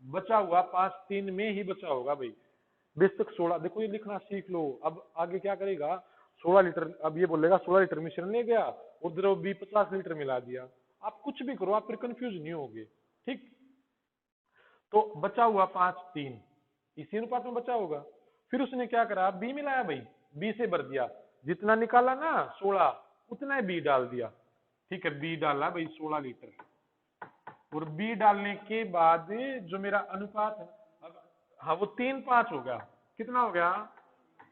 बचा हुआ 5:3 में ही बचा होगा भाई। बेशक 16, देखो ये लिखना सीख लो। अब आगे क्या करेगा, 16 लीटर, अब ये बोलेगा 16 लीटर मिश्रण ले गया और द्रव भी 50 लीटर मिला दिया। आप कुछ भी करो, आप फिर कंफ्यूज नहीं होगे, ठीक? तो बचा हुआ 5:3 इसी अनुपात में बचा होगा। फिर उसने क्या करा, बी मिलाया भाई, बी से भर दिया, जितना निकाला ना 16 उतना ही बी डाल दिया, ठीक है? बी डाला भाई 16 लीटर, और बी डालने के बाद जो मेरा अनुपात है, अब हाँ वो 3:5 हो गया। कितना हो गया?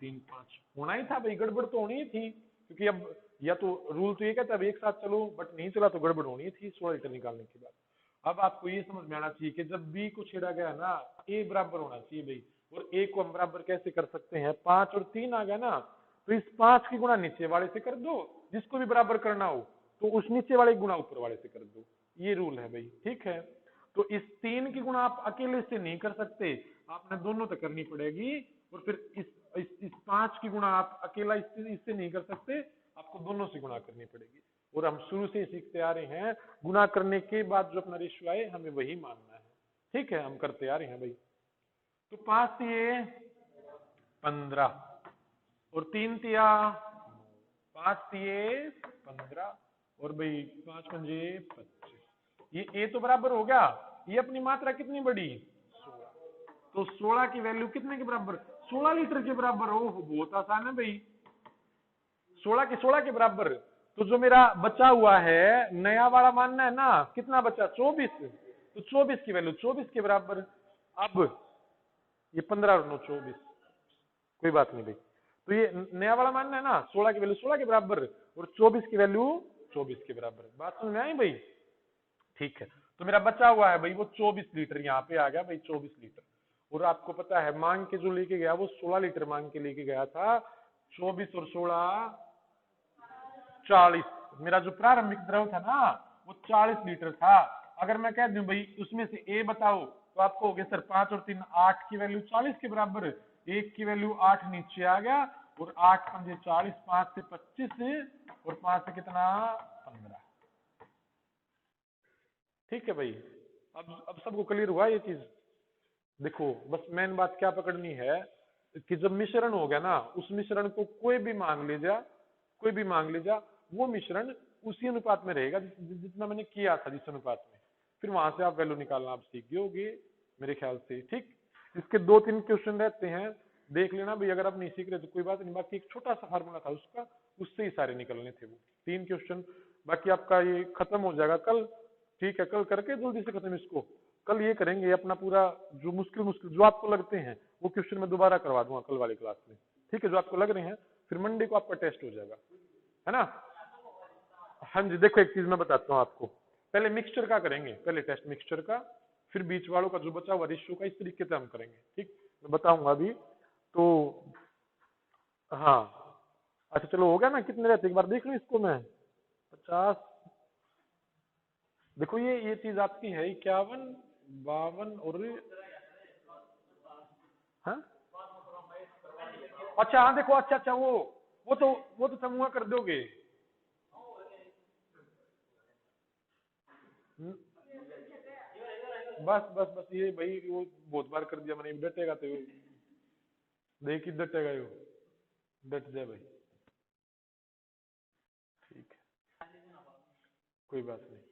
3:5 होना ही था भाई, गड़बड़ तो होनी ही थी, क्योंकि अब या तो रूल तो ये कहता है एक साथ चलो, बट नहीं चला तो गड़बड़ होनी थी 16 लीटर निकालने के बाद। अब आपको ये समझ में आना चाहिए कि जब बी को छेड़ा गया ना, ए बराबर होना चाहिए भाई, और ए को हम बराबर कैसे कर सकते हैं, 5 और 3 आ गया ना, तो इस 5 की गुणा नीचे वाले से कर दो, जिसको भी बराबर करना हो तो उस नीचे वाले की गुणा ऊपर वाले से कर दो, ये रूल है भाई, ठीक है? तो इस 3 की गुणा आप अकेले से नहीं कर सकते, आपने दोनों तक करनी पड़ेगी, और फिर इस 5 की गुणा आप अकेला इससे नहीं कर सकते, आपको दोनों से गुणा करनी पड़ेगी। और हम शुरू से ही सीखते आ रहे हैं, गुना करने के बाद जो अपना रेशियो आए हमें वही मानना है। ठीक है, हम करते आ रहे हैं भाई। तो 5 तिये 15 और 3 तिया 5 तिये 15 और भाई 5 पंजे 25। ये ए तो बराबर हो गया। ये अपनी मात्रा कितनी बड़ी, 16। तो 16 की वैल्यू कितने के बराबर, 16 लीटर के बराबर। ओह बहुत आसान है भाई, 16 के बराबर। तो जो मेरा बचा हुआ है नया वाला मानना है ना, कितना बचा, 24। तो 24 की वैल्यू 24 के बराबर। अब ये 15 और 9 24, कोई बात नहीं भाई। तो ये नया वाला मानना है ना, 16 की वैल्यू 16 के बराबर और 24 की वैल्यू 24 के बराबर। बात समझ में आई भाई? ठीक है, तो मेरा बचा हुआ है भाई वो 24 लीटर, यहाँ पे आ गया भाई 24 लीटर। और आपको पता है मांग के जो लेके गया वो 16 लीटर मांग के लेके गया था। 24 और 16 40। मेरा जो प्रारंभिक द्रव था ना वो 40 लीटर था। अगर मैं कह दूं भाई उसमें से ए बताओ, तो आपको हो गया सर 5 और 3 8 की वैल्यू 40 के बराबर। 1 की वैल्यू 8 नीचे आ गया और 8 पंजे 40, 5 से 25 और 5 से कितना 15। ठीक है भाई, अब सबको क्लियर हुआ ये चीज? देखो बस मेन बात क्या पकड़नी है कि जब मिश्रण हो गया ना, उस मिश्रण को कोई भी मांग ले जा, वो मिश्रण उसी अनुपात में रहेगा जितना मैंने किया था, जिस अनुपात में। फिर वहां से आप वैल्यू निकालना आप सीख गए मेरे ख्याल से। ठीक, इसके 2-3 क्वेश्चन रहते हैं, देख लेना भाई। अगर आप नहीं सीख रहे तो कोई बात नहीं, बाकी एक छोटा सा फार्मूला था उसका, उससे ही सारे निकलने थे वो 3 क्वेश्चन। बाकी आपका ये खत्म हो जाएगा कल। ठीक है, कल करके जल्दी से खत्म इसको। कल ये करेंगे अपना पूरा जो मुश्किल जो आपको लगते हैं वो क्वेश्चन मैं दोबारा करवा दूंगा कल वाली क्लास में। ठीक है, जो आपको लग रहे हैं, फिर मंडे को आपका टेस्ट हो जाएगा, है ना? हाँ जी, देखो एक चीज मैं बताता हूँ आपको। पहले मिक्सचर का करेंगे, पहले टेस्ट मिक्सचर का, फिर बीच वालों का जो बचा हुआ रेशियो का, इस तरीके से हम करेंगे। ठीक, मैं बताऊंगा अभी तो। हाँ अच्छा चलो, हो गया ना? कितने रहते एक बार देख लो इसको मैं। 50। देखो ये चीज आपकी है 51 52 और हाँ अच्छा, हाँ देखो, अच्छा वो तो समूह कर दोगे। बस ये भाई वो बहुत बार कर दिया मैंने, डटेगा तो देख ही डटेगा यो, डट जाए भाई। ठीक है, कोई बात नहीं।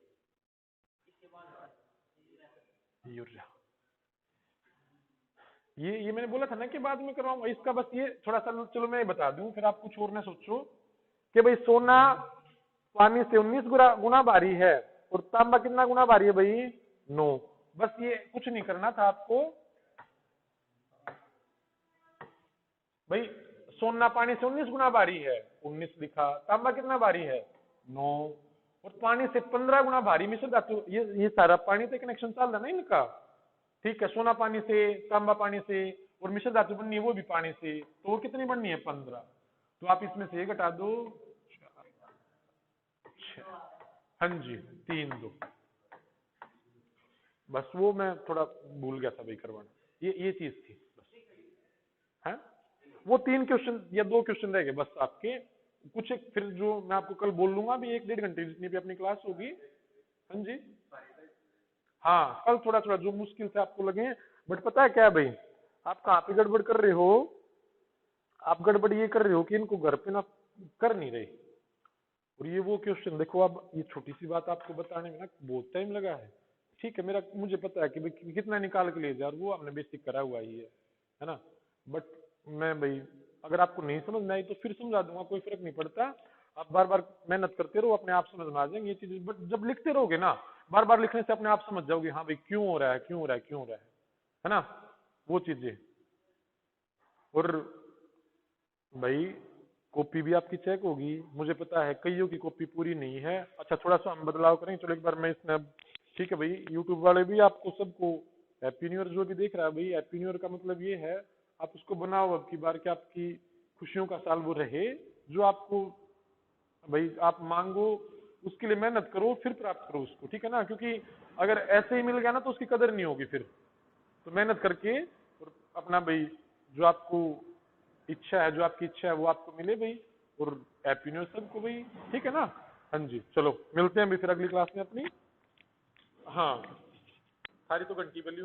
ये मैंने बोला था ना कि बाद में करवाऊंगा इसका। बस ये थोड़ा सा चलो मैं बता दूं, फिर आप कुछ और ना सोचो कि भाई सोना पानी से 19 गुना भारी है और तांबा कितना गुना भारी है भाई, 9। बस ये कुछ नहीं करना था आपको भाई। सोना पानी से 19 गुना भारी है, 19 लिखा। तांबा कितना भारी है, 9। और पानी से 15 गुना भारी मिश्र धातु, ये सारा पानी से कनेक्शन चल रहा ना इनका। ठीक है, सोना पानी से, तांबा पानी से, और मिश्र धातु बननी है वो भी पानी से, तो वो कितनी बननी है, 15। तो आप इसमें से घटा दो, हाँ जी 3 2। बस वो मैं थोड़ा भूल गया था भाई करवाना, ये चीज थी बस। है वो 3 क्वेश्चन या 2 क्वेश्चन रह गए बस आपके। कुछ एक फिर जो मैं आपको कल बोल लूंगा भी 1-1.5 घंटे जितनी भी अपनी क्लास होगी। हाँ जी, हाँ कल थोड़ा थोड़ा जो मुश्किल से आपको लगे। बट पता है क्या है भाई, आप कहाँ पे गड़बड़ कर रहे हो, आप गड़बड़ ये कर रहे हो कि इनको घर पे ना कर नहीं रहे। और ये वो क्वेश्चन देखो, अब ये छोटी सी बात आपको बताने में ना बहुत टाइम लगा है। ठीक है, मेरा मुझे पता है कि भाई कितना निकाल के ले जा, वो आपने बेसिक करा हुआ ही है ना। बट मैं भाई अगर आपको नहीं समझ में आई तो फिर समझा दूंगा, कोई फर्क नहीं पड़ता। आप बार बार मेहनत करते रहो, अपने आप समझ में आ जाएंगे ये चीज। बट जब लिखते रहोगे ना, बार बार लिखने से अपने आप समझ जाओगे, हाँ भाई क्यों हो रहा है, क्यों हो रहा है, क्यों हो रहा है ना, वो चीजें। और भाई कॉपी भी आपकी चेक होगी, मुझे पता है कईयों की कॉपी पूरी नहीं है। अच्छा थोड़ा सा हम बदलाव करेंगे, चलो एक बार मैं इसमें ठीक है भाई, यूट्यूब वाले भी आपको सबको हैप्पी न्यू ईयर जो भी देख रहा है भाई, हैप्पी न्यू ईयर का मतलब ये है आप उसको बनाओ अब की बार कि आपकी खुशियों का साल वो रहे, जो आपको भाई आप मांगो उसके लिए मेहनत करो फिर प्राप्त करो उसको, ठीक है ना। क्योंकि अगर ऐसे ही मिल गया ना तो उसकी कदर नहीं होगी फिर। तो मेहनत करके और अपना भाई जो आपको इच्छा है, जो आपकी इच्छा है वो आपको मिले भाई। और हैप्पी न्यू ईयर सबको भाई, ठीक है ना। हाँ जी, चलो मिलते हैं अभी फिर अगली क्लास में अपनी। हाँ, सारी तो घंटी बली